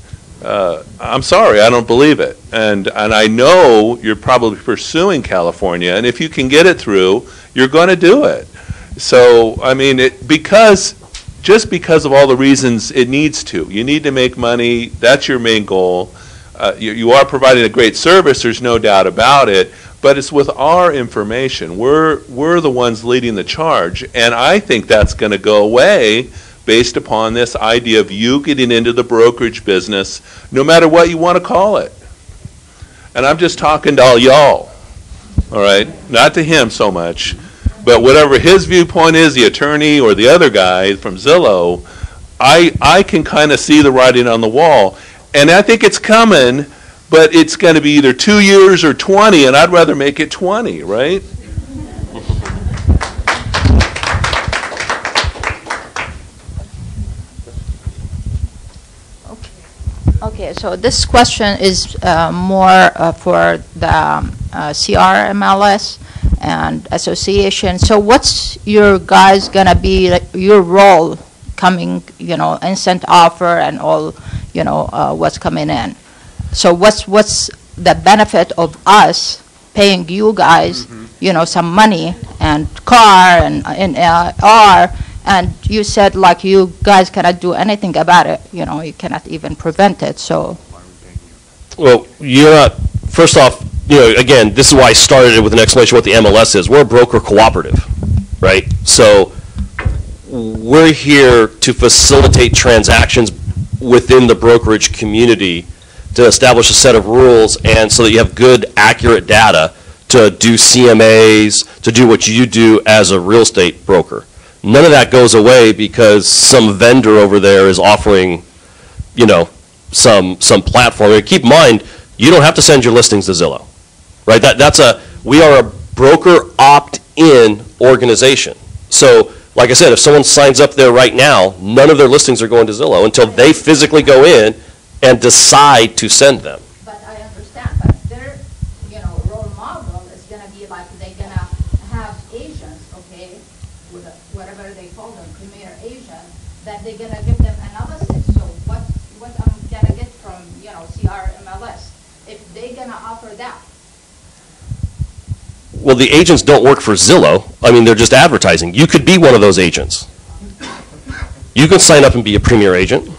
I'm sorry, I don't believe it. And I know you're probably pursuing California, and if you can get it through, you're going to do it. So, I mean, just because of all the reasons it needs to. You need to make money. That's your main goal. You are providing a great service. There's no doubt about it. But it's with our information. We're the ones leading the charge. And I think that's going to go away based upon this idea of you getting into the brokerage business, no matter what you want to call it. And I'm just talking to all y'all, all right? Not to him so much. But whatever his viewpoint is, the attorney or the other guy from Zillow, I can kind of see the writing on the wall. And I think it's coming, but it's going to be either 2 years or 20, and I'd rather make it 20, right? Okay, so this question is more for the CRMLS and association. So what's your guys gonna be, your role coming, instant offer and all, what's coming in? So what's the benefit of us paying you guys, some money and car and and you said like you guys cannot do anything about it, you cannot even prevent it, so. Well, you're not, first off, again, this is why I started it with an explanation of what the MLS is. We're a broker cooperative, right? So we're here to facilitate transactions within the brokerage community to establish a set of rules and so that you have good, accurate data to do CMAs, to do what you do as a real estate broker. None of that goes away because some vendor over there is offering, some platform. And keep in mind, you don't have to send your listings to Zillow, right? We are a broker opt-in organization. So, like I said, if someone signs up there right now, none of their listings are going to Zillow until they physically go in and decide to send them. But I understand, but their, role model is going to be like they're going to have agents, okay, with whatever they call them, premier agent, that they're gonna give them analysis. So what I'm gonna get from, CRMLS, if they're gonna offer that? Well, the agents don't work for Zillow. I mean, they're just advertising. You could be one of those agents. You can sign up and be a premier agent.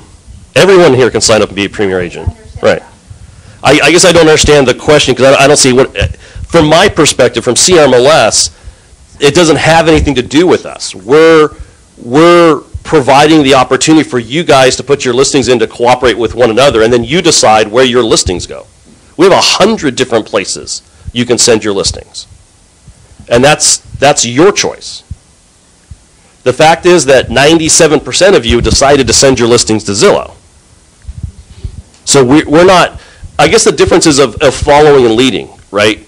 Everyone here can sign up and be a premier agent. Right. I guess I don't understand the question because I don't see what, from my perspective, from CRMLS, it doesn't have anything to do with us. We're providing the opportunity for you guys to put your listings in to cooperate with one another, and then you decide where your listings go. We have 100 different places you can send your listings. And that's your choice. The fact is that 97% of you decided to send your listings to Zillow. So we're not, I guess the difference is of following and leading, right?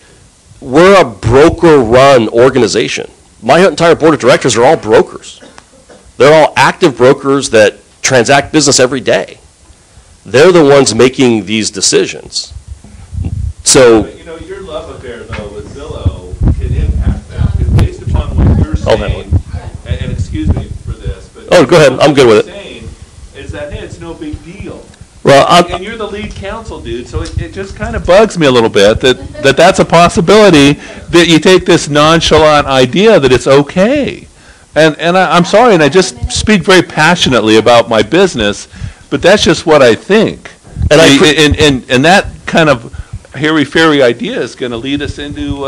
We're a broker-run organization. My entire board of directors are all brokers. They're all active brokers that transact business every day. They're the ones making these decisions. So, your love affair, though, with Zillow can impact that. Because based upon what you're saying, and excuse me for this, but go ahead. I'm good with it. Saying is that, hey, it's no big deal. Well, and you're the lead counsel, dude, so it just kind of bugs me a little bit that that's a possibility that you take this nonchalant idea that it's okay. And I'm sorry, and I just speak very passionately about my business, but that's just what I think. And that kind of hairy-fairy idea is going to lead us into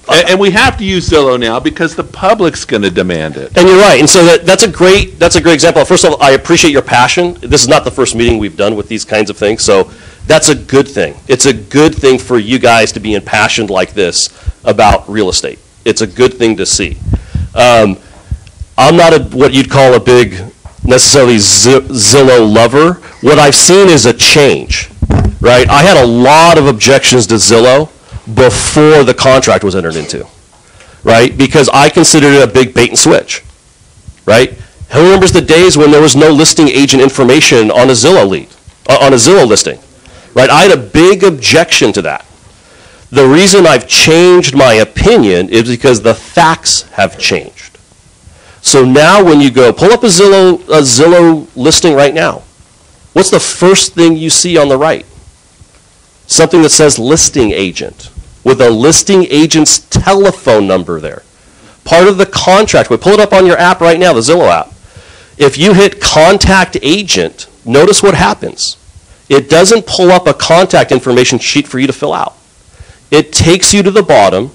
and we have to use Zillow now because the public's going to demand it. And you're right. And so that's a great example. First of all, I appreciate your passion. This is not the first meeting we've done with these kinds of things, so that's a good thing. It's a good thing for you guys to be impassioned like this about real estate. It's a good thing to see. I'm not what you'd call a big necessarily Zillow lover. What I've seen is a change, right? I had a lot of objections to Zillow before the contract was entered into, right? Because I considered it a big bait and switch, right? Who remembers the days when there was no listing agent information on a Zillow lead, on a Zillow listing, right? I had a big objection to that. The reason I've changed my opinion is because the facts have changed. So now when you go, pull up a Zillow listing right now, what's the first thing you see on the right? Something that says listing agent, with a listing agent's telephone number there. Part of the contract, we pull it up on your app right now, the Zillow app. If you hit contact agent, notice what happens. It doesn't pull up a contact information sheet for you to fill out. It takes you to the bottom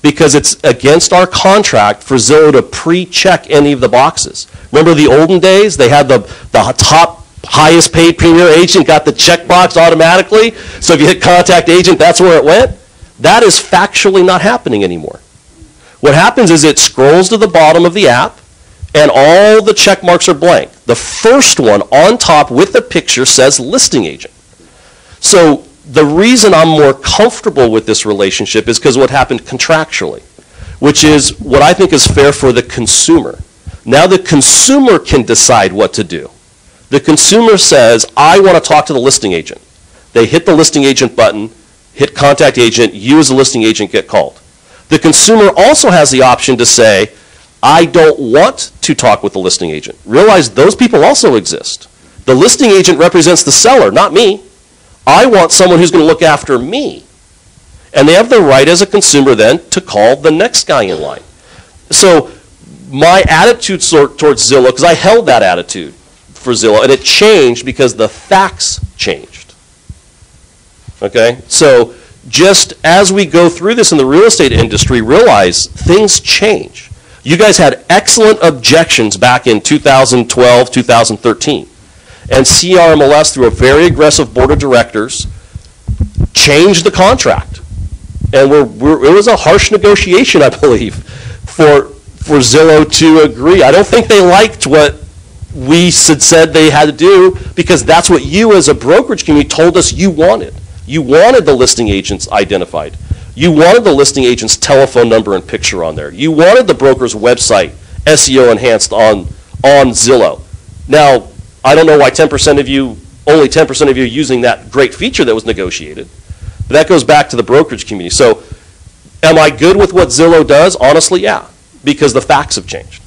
because it's against our contract for Zillow to pre-check any of the boxes. Remember the olden days? They had the top highest paid premier agent got the checkbox automatically. So if you hit contact agent, that's where it went. That is factually not happening anymore. What happens is it scrolls to the bottom of the app and all the check marks are blank. The first one on top with the picture says listing agent. So the reason I'm more comfortable with this relationship is because what happened contractually, which is what I think is fair for the consumer. Now the consumer can decide what to do. The consumer says, I want to talk to the listing agent. They hit the listing agent button, hit contact agent, you as a listing agent get called. The consumer also has the option to say, I don't want to talk with the listing agent. Realize those people also exist. The listing agent represents the seller, not me. I want someone who's going to look after me. And they have the right as a consumer then to call the next guy in line. So my attitude towards Zillow, because I held that attitude for Zillow, and it changed because the facts changed. Okay? So just as we go through this in the real estate industry, realize things change. You guys had excellent objections back in 2012, 2013. And CRMLS, through a very aggressive board of directors, changed the contract. And it was a harsh negotiation, I believe, for Zillow to agree. I don't think they liked what we said they had to do because that's what you as a brokerage community told us you wanted. You wanted the listing agents identified. You wanted the listing agent's telephone number and picture on there. You wanted the broker's website SEO enhanced on Zillow. Now, I don't know why only 10% of you are using that great feature that was negotiated. But that goes back to the brokerage community. So am I good with what Zillow does? Honestly, yeah. because the facts have changed.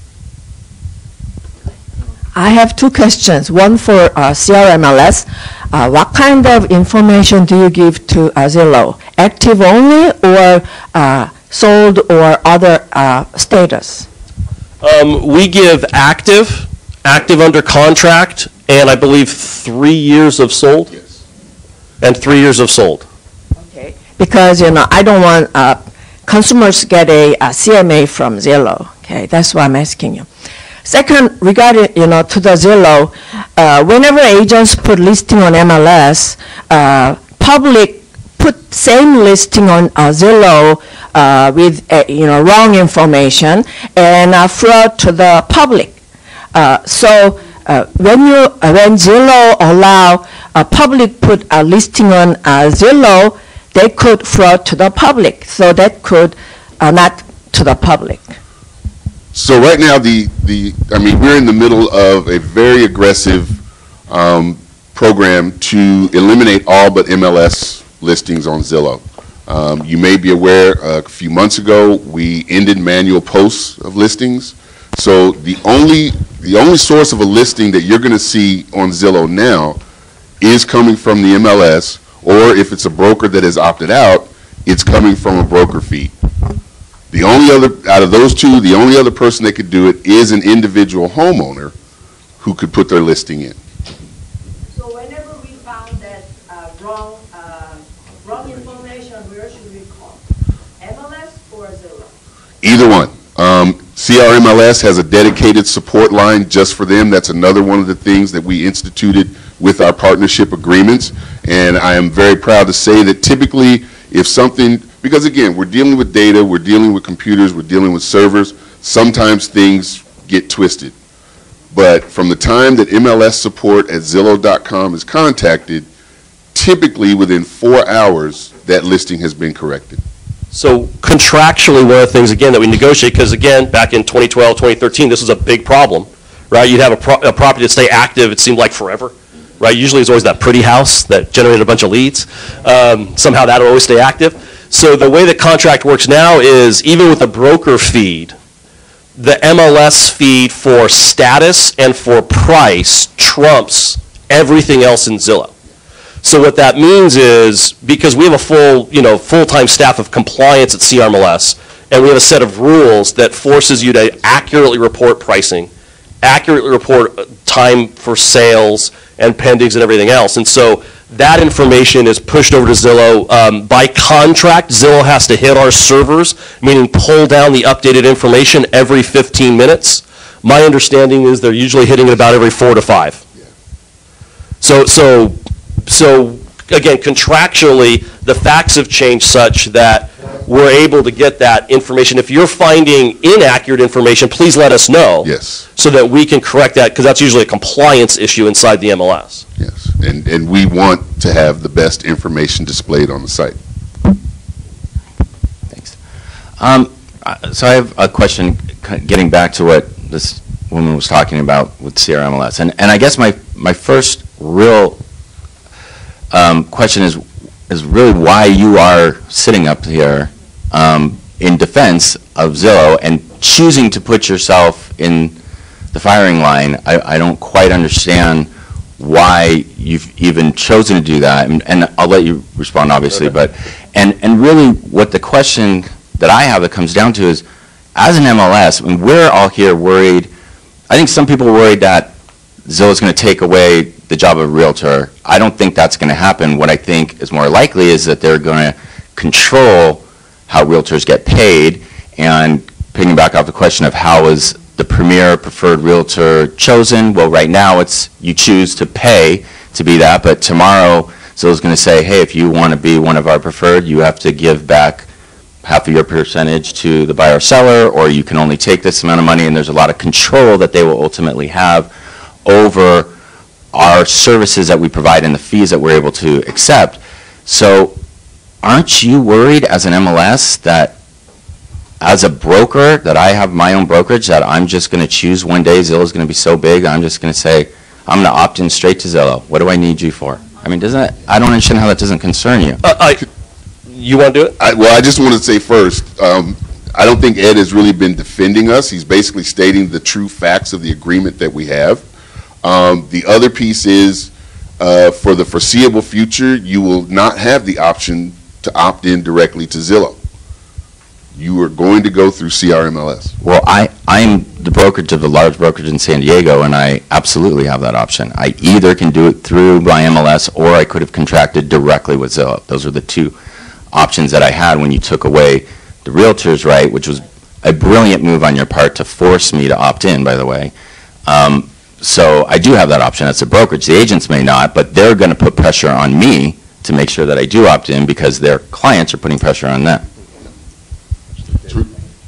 I have two questions. One for CRMLS. What kind of information do you give to Zillow? Active only or sold or other status? We give active under contract, and I believe 3 years of sold. Yes. And 3 years of sold. Okay. Because, I don't want consumers get a CMA from Zillow. Okay, that's why I'm asking you. Second, regarding, to the Zillow, whenever agents put listing on MLS, public put same listing on Zillow with, wrong information and fraud to the public. So when Zillow allow public put a listing on Zillow, they could fraud to the public. So that could not to the public. So right now, we're in the middle of a very aggressive program to eliminate all but MLS listings on Zillow. You may be aware, a few months ago, we ended manual posts of listings. So the only source of a listing that you're going to see on Zillow now is coming from the MLS, or if it's a broker that has opted out, it's coming from a broker feed. The only other, out of those two, the only other person that could do it is an individual homeowner who could put their listing in. So whenever we found that wrong information, where should we call? MLS or Zillow? Either one. CRMLS has a dedicated support line just for them. That's another one of the things that we instituted with our partnership agreements. And I am very proud to say that typically if something, because again, we're dealing with data, we're dealing with computers, we're dealing with servers, sometimes things get twisted. But from the time that MLS support at Zillow.com is contacted, typically within 4 hours, that listing has been corrected. So contractually, one of the things, again, that we negotiate, because again, back in 2012, 2013, this was a big problem, right? You'd have a property that stay active, it seemed like forever, right? Usually it's always that pretty house that generated a bunch of leads. Somehow that will always stay active. So the way the contract works now is, even with the broker feed, the MLS feed for status and for price trumps everything else in Zillow. So what that means is, because we have a full-time staff of compliance at CRMLS, and we have a set of rules that forces you to accurately report pricing, accurately report time for sales and pendings and everything else. And so that information is pushed over to Zillow. By contract, Zillow has to hit our servers, meaning pull down the updated information every 15 minutes. My understanding is they're usually hitting it about every 4 to 5. So again, contractually, the facts have changed such that we're able to get that information. If you're finding inaccurate information, please let us know. Yes. So that we can correct that, because that's usually a compliance issue inside the MLS. Yes, and we want to have the best information displayed on the site. Thanks. So I have a question, getting back to what this woman was talking about with CRMLS. And I guess my first real question is really why you are sitting up here in defense of Zillow and choosing to put yourself in the firing line. I don't quite understand why you've even chosen to do that, and I'll let you respond, obviously. But and really, what the question that I have that comes down to is, as an MLS, I mean, we're all here worried. I think some people are worried that Zillow's going to take away the job of a realtor. I don't think that's going to happen. What I think is more likely is that they're going to control how realtors get paid. And picking back off the question of how is the premier preferred realtor chosen, well, right now it's you choose to pay to be that, but tomorrow Zillow's going to say, hey, if you want to be one of our preferred, you have to give back half of your percentage to the buyer or seller, or you can only take this amount of money, and there's a lot of control that they will ultimately have over our services that we provide and the fees that we're able to accept. So aren't you worried as an MLS that as a broker, that I have my own brokerage, that I'm just going to choose one day, Zillow's going to be so big, I'm just going to say, I'm going to opt in straight to Zillow. What do I need you for? I mean, I don't understand how that doesn't concern you. You want to do it? Well, I just want to say first, I don't think Ed has really been defending us. He's basically stating the true facts of the agreement that we have. The other piece is, for the foreseeable future, you will not have the option to opt in directly to Zillow. You are going to go through CRMLS. Well, I'm the brokerage of the large brokerage in San Diego, and I absolutely have that option. I either can do it through my MLS, or I could have contracted directly with Zillow. Those are the two options that I had when you took away the realtor's right, which was a brilliant move on your part to force me to opt in, by the way. So I do have that option as a brokerage. The agents may not, but they're going to put pressure on me to make sure that I do opt in because their clients are putting pressure on them. True.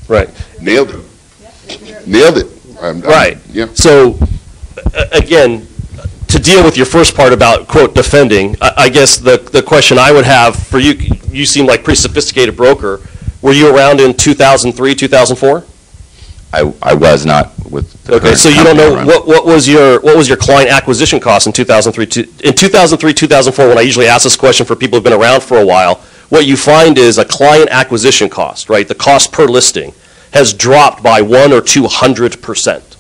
Right. Nailed it. Nailed it. Right. Yeah. So, again, to deal with your first part about, quote, defending, I guess the question I would have for you, you seem like a pretty sophisticated broker. Were you around in 2003, 2004? I was not with the Okay, current so you don't know, company what was your client acquisition cost in 2003? In 2003, 2004, when I usually ask this question for people who've been around for a while, what you find is a client acquisition cost, right, the cost per listing, has dropped by 100 or 200%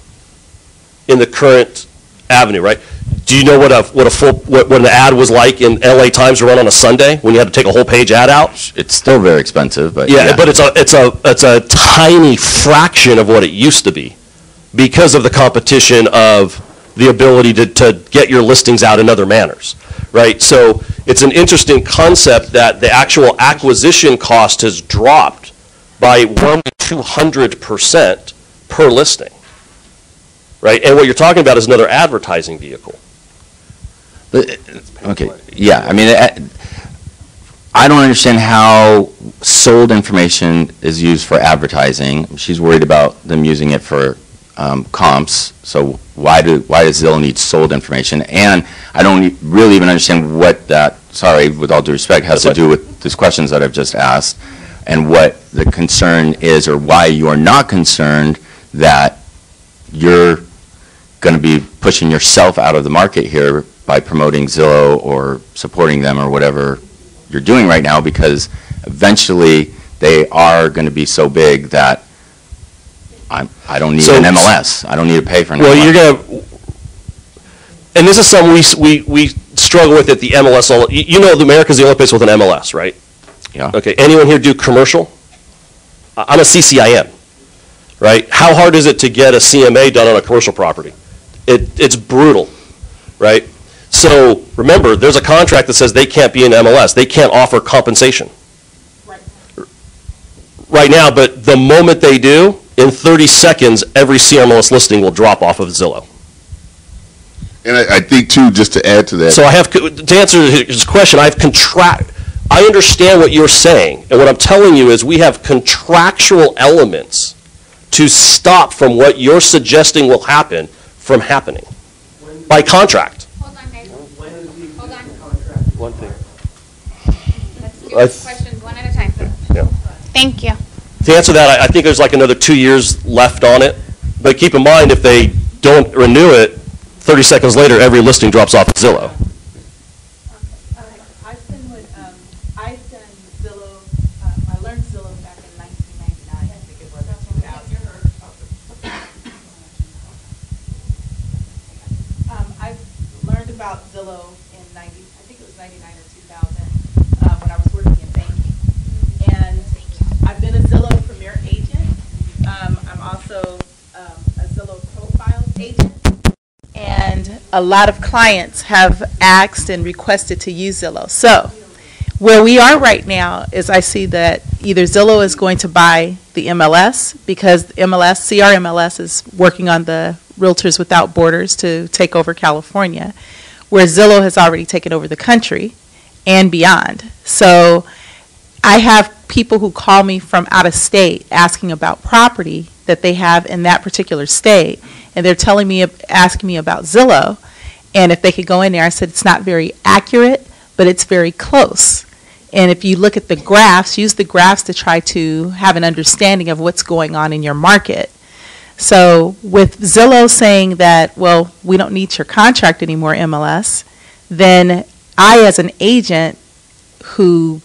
in the current avenue, right? Do you know what an ad was like in LA Times to run on a Sunday when you had to take a whole page ad out? It's still very expensive, but yeah. But it's a tiny fraction of what it used to be because of the competition of the ability to get your listings out in other manners, right? So it's an interesting concept that the actual acquisition cost has dropped by 100 to 200% per listing, right? And what you're talking about is another advertising vehicle. Okay, yeah, I mean, I don't understand how sold information is used for advertising. She's worried about them using it for comps, so why does Zillow need sold information? And I don't really even understand what that, sorry, with all due respect, has to do with these questions that I've just asked, and what the concern is, or why you are not concerned that you're going to be pushing yourself out of the market here by promoting Zillow or supporting them or whatever you're doing right now, because eventually they are going to be so big that I don't need an MLS. I don't need to pay for an MLS. Well, you're going to, and this is something we struggle with at the MLS. You know, America's the only place with an MLS, right? Yeah. Okay. Anyone here do commercial? I'm a CCIM, right? How hard is it to get a CMA done on a commercial property? It's brutal, right? So remember, there's a contract that says they can't be in MLS. They can't offer compensation. Right now, but the moment they do, in 30 seconds, every CRMLS listing will drop off of Zillow. And I think, too, just to add to that. So to answer his question, I understand what you're saying, and what I'm telling you is we have contractual elements to stop from what you're suggesting will happen from happening by contract. Hold on, guys. Hold on. One thing. Let's do questions one at a time. Yeah. Thank you. To answer that, I think there's like another 2 years left on it, but keep in mind if they don't renew it, 30 seconds later, every listing drops off of Zillow. I've been with, I've done Zillow, I learned Zillow back in 1999, I think it was, 2000. I've learned about Zillow in I think it was 99 or 2000, when I was working in banking. And I've been a Zillow Premier agent. I'm also a Zillow Profile agent. And a lot of clients have asked and requested to use Zillow. So where we are right now is I see that either Zillow is going to buy the MLS because CRMLS is working on the Realtors Without Borders to take over California, where Zillow has already taken over the country and beyond. So I have people who call me from out of state asking about property that they have in that particular state, and they're telling me, asking me about Zillow, and if they could go in there. I said it's not very accurate, but it's very close. And if you look at the graphs, use the graphs to try to have an understanding of what's going on in your market. So with Zillow saying that, well, we don't need your contract anymore, MLS, then I, as an agent who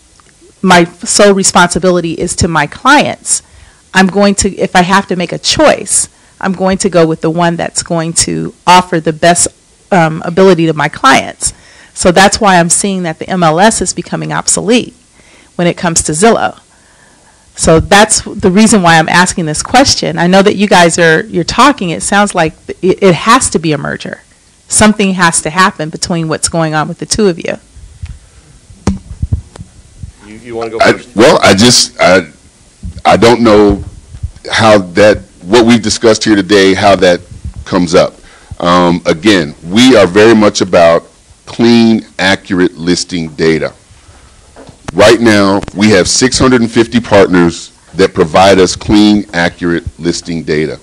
my sole responsibility is to my clients, I'm going to, if I have to make a choice, I'm going to go with the one that's going to offer the best ability to my clients. So that's why I'm seeing that the MLS is becoming obsolete when it comes to Zillow. So that's the reason why I'm asking this question. I know that you guys you're talking, it sounds like it has to be a merger. Something has to happen between what's going on with the two of you. You want to go first? Well, I don't know how what we've discussed here today, how that comes up. Again, we are very much about clean, accurate listing data. Right now, we have 650 partners that provide us clean, accurate listing data.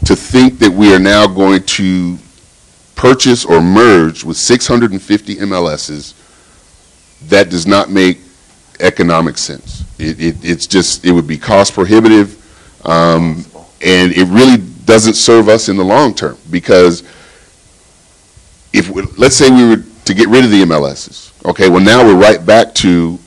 To think that we are now going to purchase or merge with 650 MLSs, that does not make economic sense. It would be cost prohibitive, and it really doesn't serve us in the long term, because let's say we were to get rid of the MLSs. Okay, well now we're right back to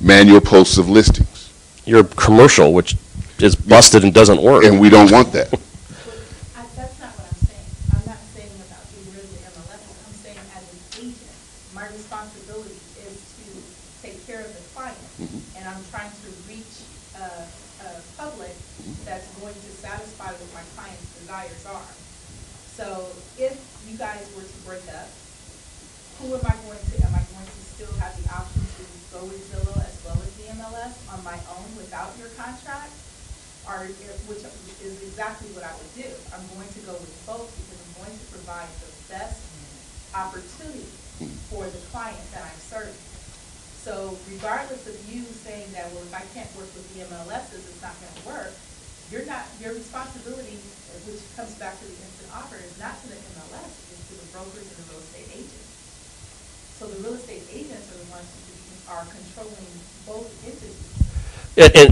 manual posts of listings. Your commercial, which is busted and doesn't work. And we don't want that. That's not what I'm saying. I'm not saying about getting rid of the MLS. I'm saying as an agent, my responsibility is to take care of the client. And I'm trying to reach a public that's going to satisfy what my client's desires are. So if you guys were to break up, who am I going to? Am I going to still have the option to go with Zillow as well as the MLS on my own without your contract? Or, which is exactly what I would do. I'm going to go with both because I'm going to provide the best opportunity for the client that I'm serving. So regardless of you saying that, well, if I can't work with the MLSs, it's not going to work, your responsibility, which comes back to the instant offer, is not to the MLS, it's to the brokers and the real estate agents. So the real estate agents are the ones who are controlling both entities.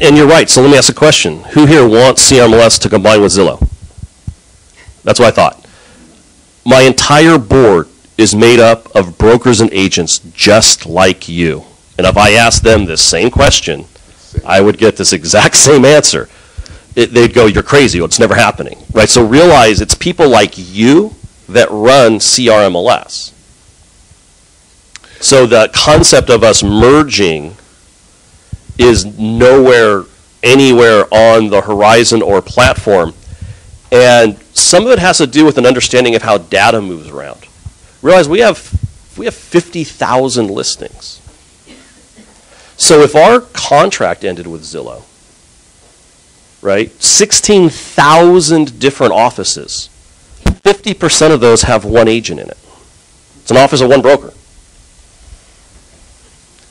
And you're right, so let me ask a question. Who here wants CRMLS to combine with Zillow? That's what I thought. My entire board is made up of brokers and agents just like you. And if I asked them this same question, I would get this exact same answer. They'd go, you're crazy, it's never happening. Right? So realize it's people like you that run CRMLS. So the concept of us merging is nowhere, anywhere on the horizon or platform. And some of it has to do with an understanding of how data moves around. Realize we have 50,000 listings. So if our contract ended with Zillow, right, 16,000 different offices, 50% of those have one agent in it. It's an office of one broker.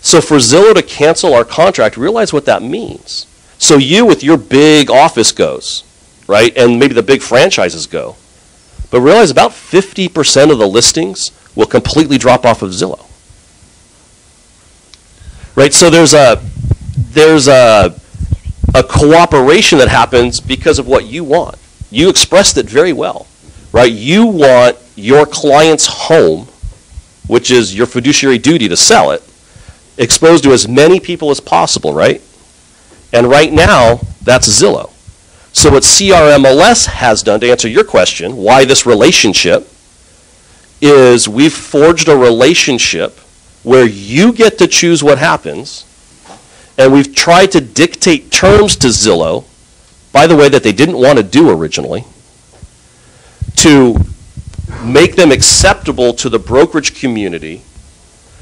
So for Zillow to cancel our contract, realize what that means. So you with your big office goes, right, and maybe the big franchises go. But realize about 50% of the listings will completely drop off of Zillow. Right, so there's a cooperation that happens because of what you want. You expressed it very well, right? You want your client's home, which is your fiduciary duty to sell it, exposed to as many people as possible, right? And right now, that's Zillow. So what CRMLS has done, to answer your question, why this relationship, is we've forged a relationship where you get to choose what happens, and we've tried to dictate terms to Zillow, by the way, that they didn't want to do originally, to make them acceptable to the brokerage community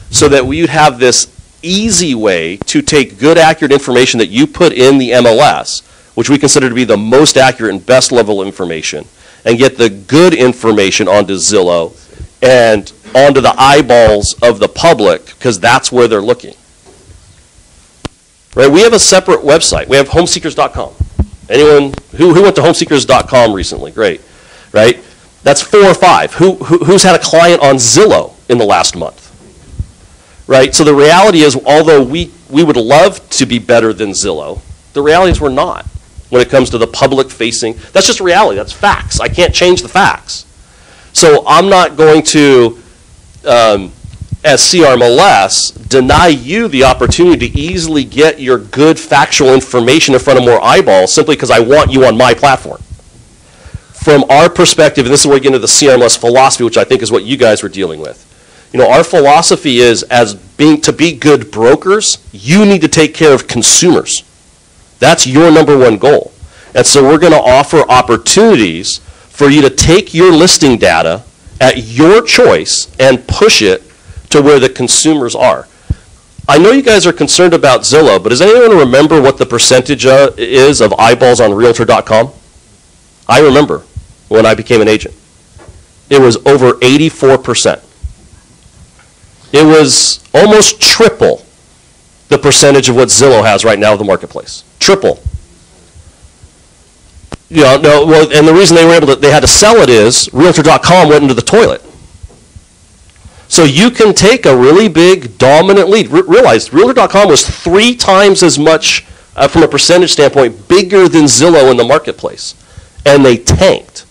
so that we'd have this easy way to take good, accurate information that you put in the MLS, which we consider to be the most accurate and best level of information, and get the good information onto Zillow and onto the eyeballs of the public, because that's where they're looking. Right? We have a separate website. We have homeseekers.com. Anyone who went to homeseekers.com recently? Great. Right? That's 4 or 5. Who's had a client on Zillow in the last month? Right? So the reality is, although we would love to be better than Zillow, the reality is we're not when it comes to the public-facing. That's just reality. That's facts. I can't change the facts. So I'm not going to as CRMLS, deny you the opportunity to easily get your good factual information in front of more eyeballs simply because I want you on my platform. From our perspective, and this is where we get into the CRMLS philosophy, which I think is what you guys were dealing with. You know, our philosophy is, to be good brokers, you need to take care of consumers. That's your number one goal. And so we're going to offer opportunities for you to take your listing data at your choice and push it to where the consumers are. I know you guys are concerned about Zillow, but does anyone remember what the percentage is of eyeballs on Realtor.com? I remember when I became an agent. It was over 84%. It was almost triple the percentage of what Zillow has right now in the marketplace. Triple. You know, no, well, and the reason they had to sell it is Realtor.com went into the toilet. So you can take a really big dominant lead. Realize Realtor.com was 3 times as much, from a percentage standpoint, bigger than Zillow in the marketplace. And they tanked.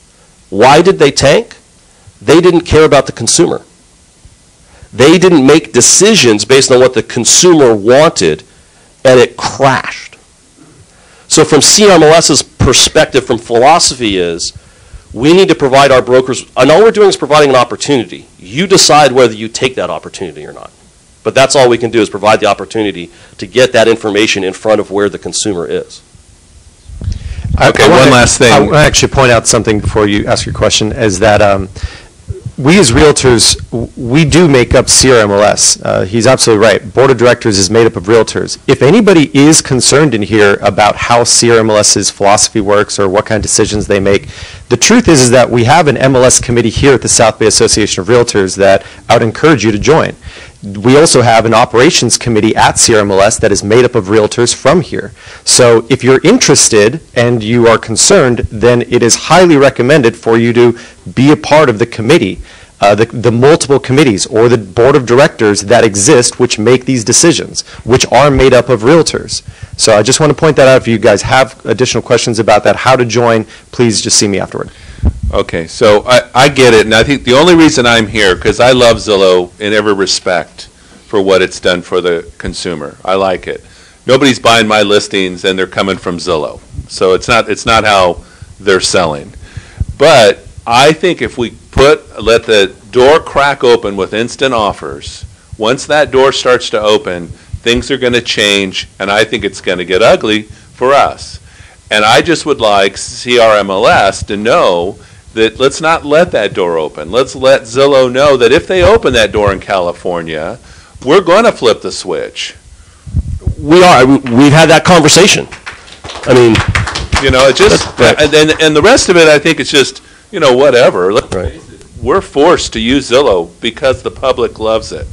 Why did they tank? They didn't care about the consumer. They didn't make decisions based on what the consumer wanted, and it crashed. So from CRMLS's perspective, from philosophy is, we need to provide our brokers, and all we're doing is providing an opportunity. You decide whether you take that opportunity or not. But that's all we can do is provide the opportunity to get that information in front of where the consumer is. Okay, one last thing. I want to actually point out something before you ask your question, is that we as realtors, we do make up CRMLS. He's absolutely right. Board of Directors is made up of realtors. If anybody is concerned in here about how CRMLS's philosophy works or what kind of decisions they make, the truth is that we have an MLS committee here at the South Bay Association of Realtors that I would encourage you to join. We also have an operations committee at CRMLS that is made up of realtors from here. So if you're interested and you are concerned, then it is highly recommended for you to be a part of the committee, the multiple committees or the board of directors that exist which make these decisions, which are made up of realtors. So I just want to point that out. If you guys have additional questions about that, how to join, please just see me afterward. Okay, so I get it, and I think the only reason I'm here, because I love Zillow in every respect for what it's done for the consumer. I like it. Nobody's buying my listings, and they're coming from Zillow. So it's not how they're selling. But I think if we let the door crack open with instant offers, once that door starts to open, things are going to change, and I think it's going to get ugly for us. And I just would like CRMLS to know that let's not let that door open. Let's let Zillow know that if they open that door in California, we're going to flip the switch. We are. We've had that conversation. I mean, you know, it just, and the rest of it, I think it's just, you know, whatever. Right. We're forced to use Zillow because the public loves it.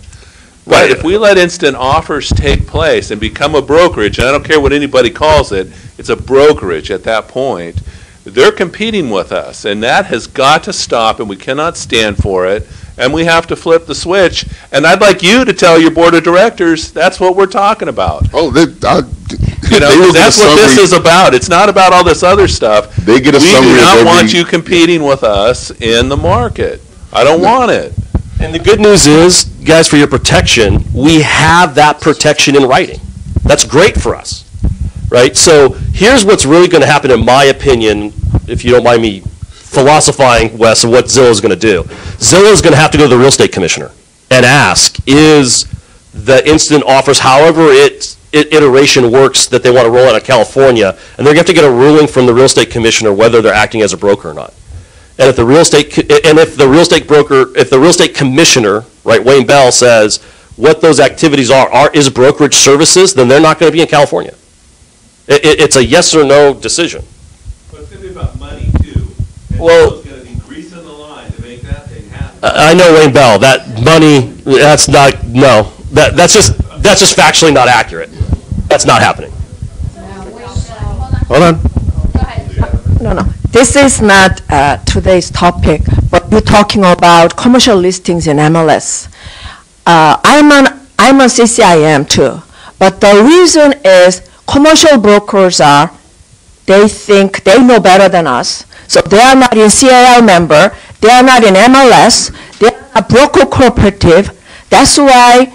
But if we let instant offers take place and become a brokerage, and I don't care what anybody calls it, it's a brokerage at that point, they're competing with us, and that has got to stop, and we cannot stand for it, and we have to flip the switch. And I'd like you to tell your board of directors that's what we're talking about. Oh, you know, that's what this is about. It's not about all this other stuff. They get a we summary do not of want you competing with us in the market. I don't want it. And the good news is, guys, for your protection, we have that protection in writing. That's great for us, right? So here's what's really going to happen, in my opinion, if you don't mind me philosophing, Wes, of what Zillow is going to do. Zillow is going to have to go to the real estate commissioner and ask, is the instant offers, however iteration works that they want to roll out in California, and they're going to have to get a ruling from the real estate commissioner whether they're acting as a broker or not. And if the real estate commissioner, right, Wayne Bell, says what those activities is brokerage services, then they're not going to be in California. It's a yes or no decision. But it's going to be about money too. And well, it's going to be greasing the line to make that thing happen. I know Wayne Bell. That money, that's not, no, that's just factually not accurate. That's not happening. Hold on. No. This is not today's topic, but we're talking about commercial listings in MLS. I'm a CCIM too, but the reason is commercial brokers they think they know better than us, so they are not in CIL member, they are not in MLS, they are a broker cooperative, That's why,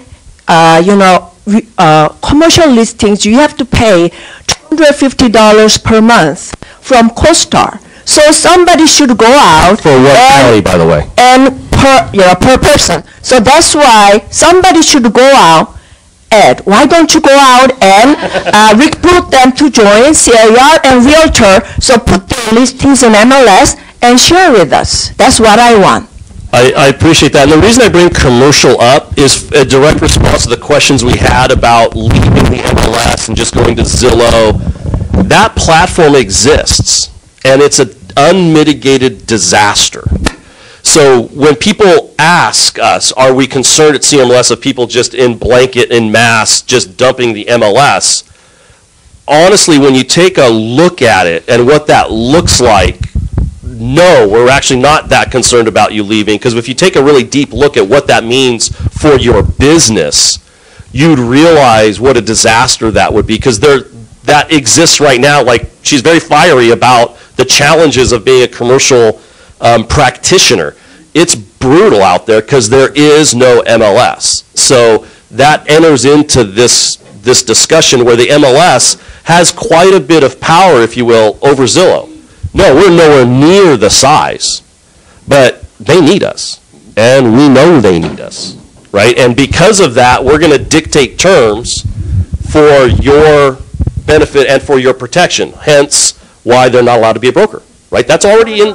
commercial listings, you have to pay $250 per month from CoStar. So somebody should go out. For what county, by the way? And per person. So that's why somebody should go out. Ed, why don't you go out and recruit them to join CIR and Realtor, so put their listings in MLS and share with us. That's what I want. I appreciate that. And the reason I bring commercial up is a direct response to the questions we had about leaving the MLS and just going to Zillow. That platform exists, and it's an unmitigated disaster. So when people ask us, are we concerned at CRMLS of people just in blanket, in mass, just dumping the MLS, honestly, when you take a look at it and what that looks like, no, we're actually not that concerned about you leaving, because if you take a really deep look at what that means for your business, you'd realize what a disaster that would be, because that exists right now. Like, she's very fiery about the challenges of being a commercial practitioner. It's brutal out there because there is no MLS. So that enters into this discussion where the MLS has quite a bit of power, if you will, over Zillow. No, we're nowhere near the size, but they need us, and we know they need us, right? And because of that, we're going to dictate terms for your benefit and for your protection, hence why they're not allowed to be a broker, right? That's already there.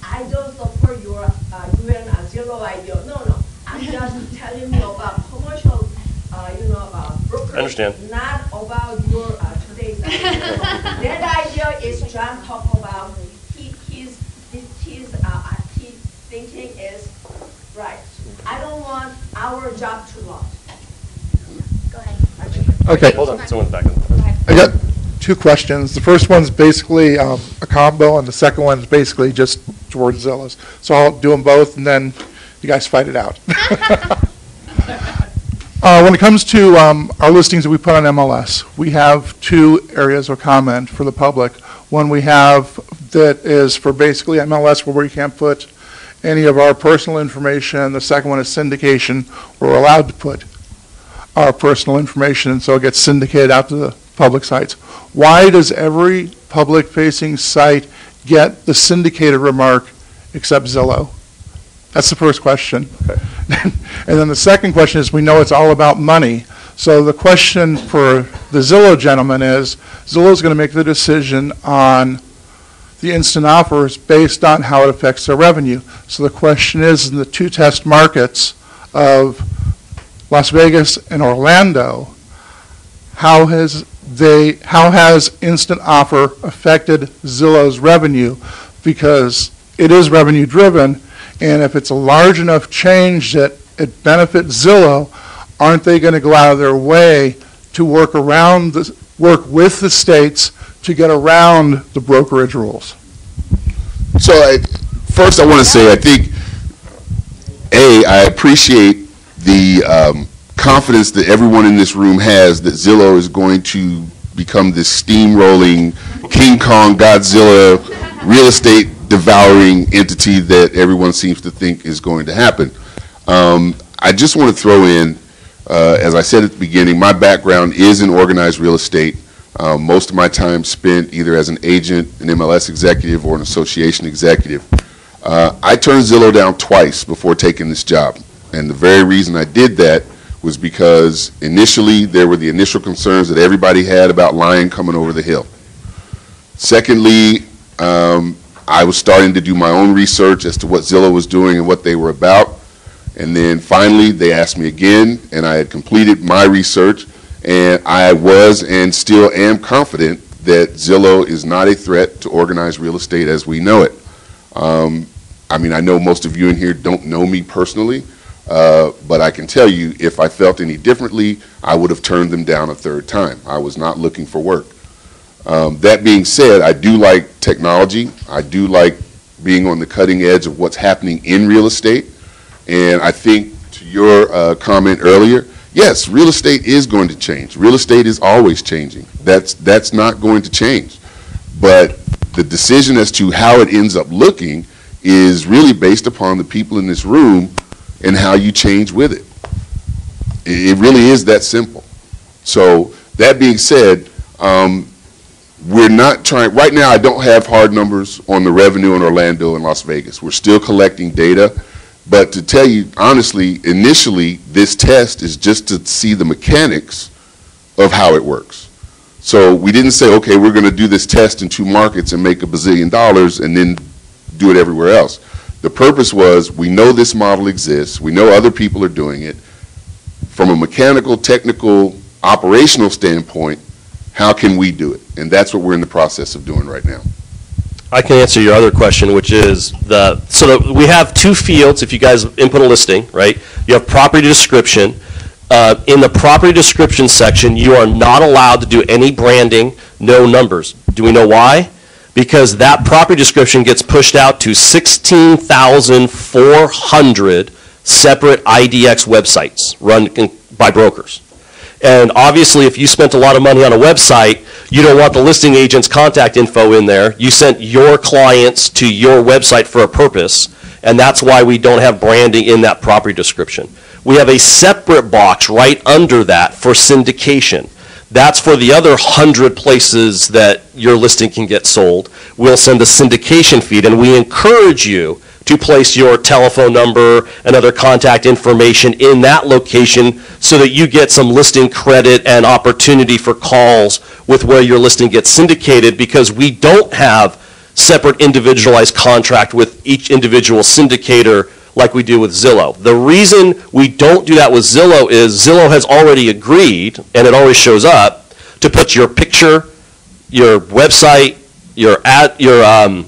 I don't support your Zillow idea. No. I'm just telling you about commercial, about brokerage. I understand. Not about your today's idea. That idea is John talk about. His thinking is right. I don't want our job to lost. Go ahead. Okay. Hold on, someone's back. I got two questions. The first one's basically a combo, and the second one's basically just towards Zillow's. So I'll do them both, and then you guys fight it out. When it comes to our listings that we put on MLS, we have two areas of comment for the public. One we have that is for basically MLS, where we can't put any of our personal information. The second one is syndication, where we're allowed to put our personal information, and so it gets syndicated out to the public sites. Why does every public-facing site get the syndicated remark except Zillow? That's the first question. Okay. And then the second question is, we know it's all about money. So the question for the Zillow gentleman is, Zillow's going to make the decision on the instant offers based on how it affects their revenue. So the question is, in the two test markets of Las Vegas and Orlando, how has instant offer affected Zillow's revenue? Because it is revenue driven, and if it's a large enough change that it benefits Zillow, aren't they going to go out of their way to work with the states to get around the brokerage rules? So first I want to say, I think, I appreciate the confidence that everyone in this room has that Zillow is going to become this steamrolling King Kong Godzilla real estate devouring entity that everyone seems to think is going to happen. I just want to throw in, as I said at the beginning, my background is in organized real estate. Most of my time spent either as an agent, an MLS executive, or an association executive. I turned Zillow down twice before taking this job. And the very reason I did that was because initially there were the initial concerns that everybody had about lying coming over the hill. Secondly, I was starting to do my own research as to what Zillow was doing and what they were about. And then finally they asked me again, and I had completed my research, and I was and still am confident that Zillow is not a threat to organized real estate as we know it. I mean, I know most of you in here don't know me personally, but I can tell you, if I felt any differently, I would have turned them down a third time. I was not looking for work. That being said, I do like technology. I do like being on the cutting edge of what's happening in real estate. And I think, to your comment earlier, yes, real estate is going to change. Real estate is always changing. That's not going to change. But the decision as to how it ends up looking is really based upon the people in this room and how you change with it. It really is that simple. So that being said, we're not trying, right now I don't have hard numbers on the revenue in Orlando and Las Vegas. We're still collecting data, but to tell you honestly, initially this test is just to see the mechanics of how it works. So we didn't say, okay, we're going to do this test in 2 markets and make $1 bazillion and then do it everywhere else. The purpose was, we know this model exists, we know other people are doing it. From a mechanical, technical, operational standpoint, how can we do it? And that's what we're in the process of doing right now. I can answer your other question, which is we have 2 fields if you guys input a listing, right? You have property description. In the property description section, you are not allowed to do any branding, no numbers. Do we know why? Because that property description gets pushed out to 16,400 separate IDX websites run by brokers. And obviously, if you spent a lot of money on a website, you don't want the listing agent's contact info in there. You sent your clients to your website for a purpose, and that's why we don't have branding in that property description. We have a separate box right under that for syndication. That's for the other 100 places that your listing can get sold. We'll send a syndication feed, and we encourage you to place your telephone number and other contact information in that location so that you get some listing credit and opportunity for calls with where your listing gets syndicated, because we don't have separate individualized contract with each individual syndicator like we do with Zillow. The reason we don't do that with Zillow is Zillow has already agreed, and it always shows up, to put your picture, your website, your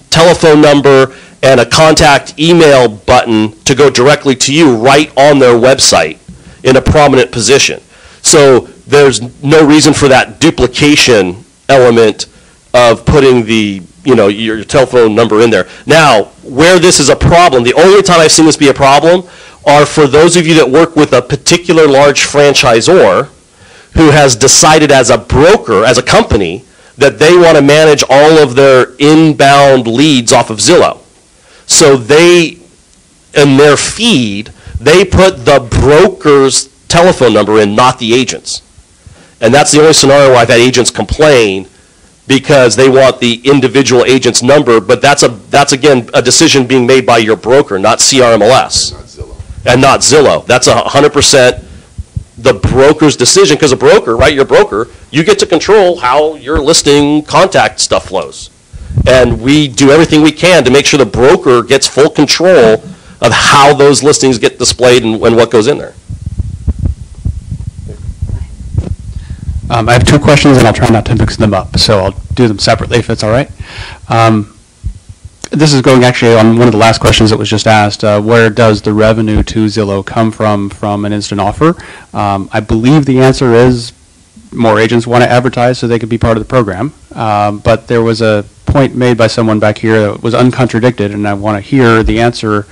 telephone number, and a contact email button to go directly to you right on their website in a prominent position. So there's no reason for that duplication element of putting your telephone number in there. Now, where this is a problem, the only time I've seen this be a problem are for those of you that work with a particular large franchisor who has decided as a broker, as a company, that they want to manage all of their inbound leads off of Zillow. So they, in their feed, they put the broker's telephone number in, not the agent's. And that's the only scenario where I've had agents complain, because they want the individual agent's number, but that's again a decision being made by your broker, not CRMLS. Not Zillow. And not Zillow. That's 100% the broker's decision, because a broker, right, your broker, you get to control how your listing contact stuff flows. And we do everything we can to make sure the broker gets full control of how those listings get displayed and what goes in there. I have 2 questions, and I'll try not to mix them up, so I'll do them separately if it's all right. This is going actually on one of the last questions that was just asked. Where does the revenue to Zillow come from an instant offer? I believe the answer is more agents want to advertise so they could be part of the program. But there was a point made by someone back here that was uncontradicted, and I want to hear the answer.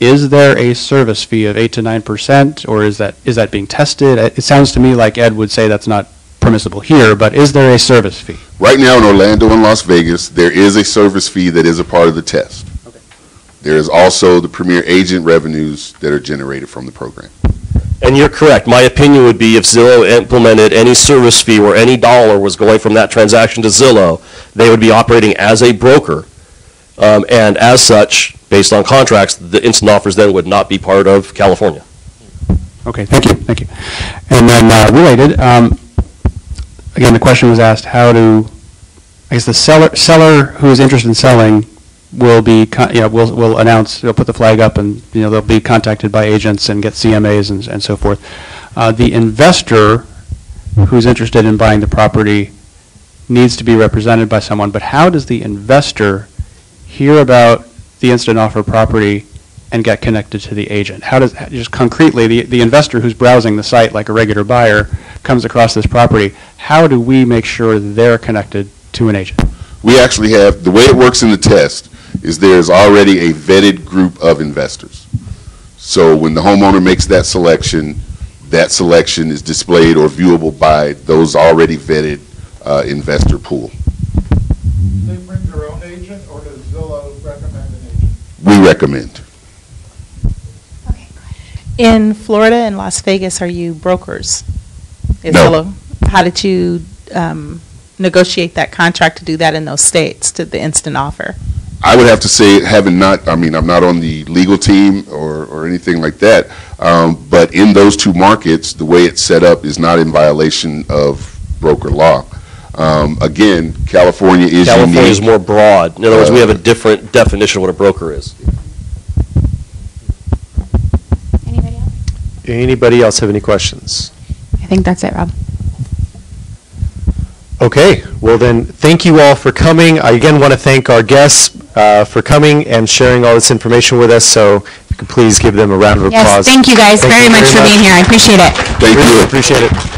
Is there a service fee of 8 to 9%, or is that being tested? It sounds to me like Ed would say that's not permissible here, but is there a service fee? Right now in Orlando and Las Vegas, there is a service fee that is a part of the test. Okay. There is also the premier agent revenues that are generated from the program. And you're correct. My opinion would be if Zillow implemented any service fee where any dollar was going from that transaction to Zillow, they would be operating as a broker. And as such, based on contracts, the instant offers then would not be part of California. Okay, thank you. And then related, again, the question was asked, how do, I guess the seller who is interested in selling will be, will announce, they'll put the flag up, and they'll be contacted by agents and get CMAs and so forth. The investor who's interested in buying the property needs to be represented by someone, but how does the investor hear about the instant offer property and get connected to the agent? How does, just concretely, the investor who's browsing the site like a regular buyer comes across this property, how do we make sure they're connected to an agent? We actually have, the way it works in the test is there's already a vetted group of investors. So when the homeowner makes that selection is displayed or viewable by those already vetted investor pool. Do they bring their own agent, or does Zillow recommend an agent? We recommend. In Florida and Las Vegas, are you brokers? Is No. Zillow- How did you negotiate that contract to do that in those states, to the instant offer? I would have to say, having not, I mean, I'm not on the legal team or anything like that, but in those two markets, the way it's set up is not in violation of broker law. Again, California is California is unique. more broad. In other words, we have a different definition of what a broker is. Anybody else? Anybody else have any questions? I think that's it, Rob. Okay, well then, thank you all for coming. I again want to thank our guests for coming and sharing all this information with us, so if you could please give them a round of applause. Yes, thank you guys very much for being here. I appreciate it. Thank you. Appreciate it.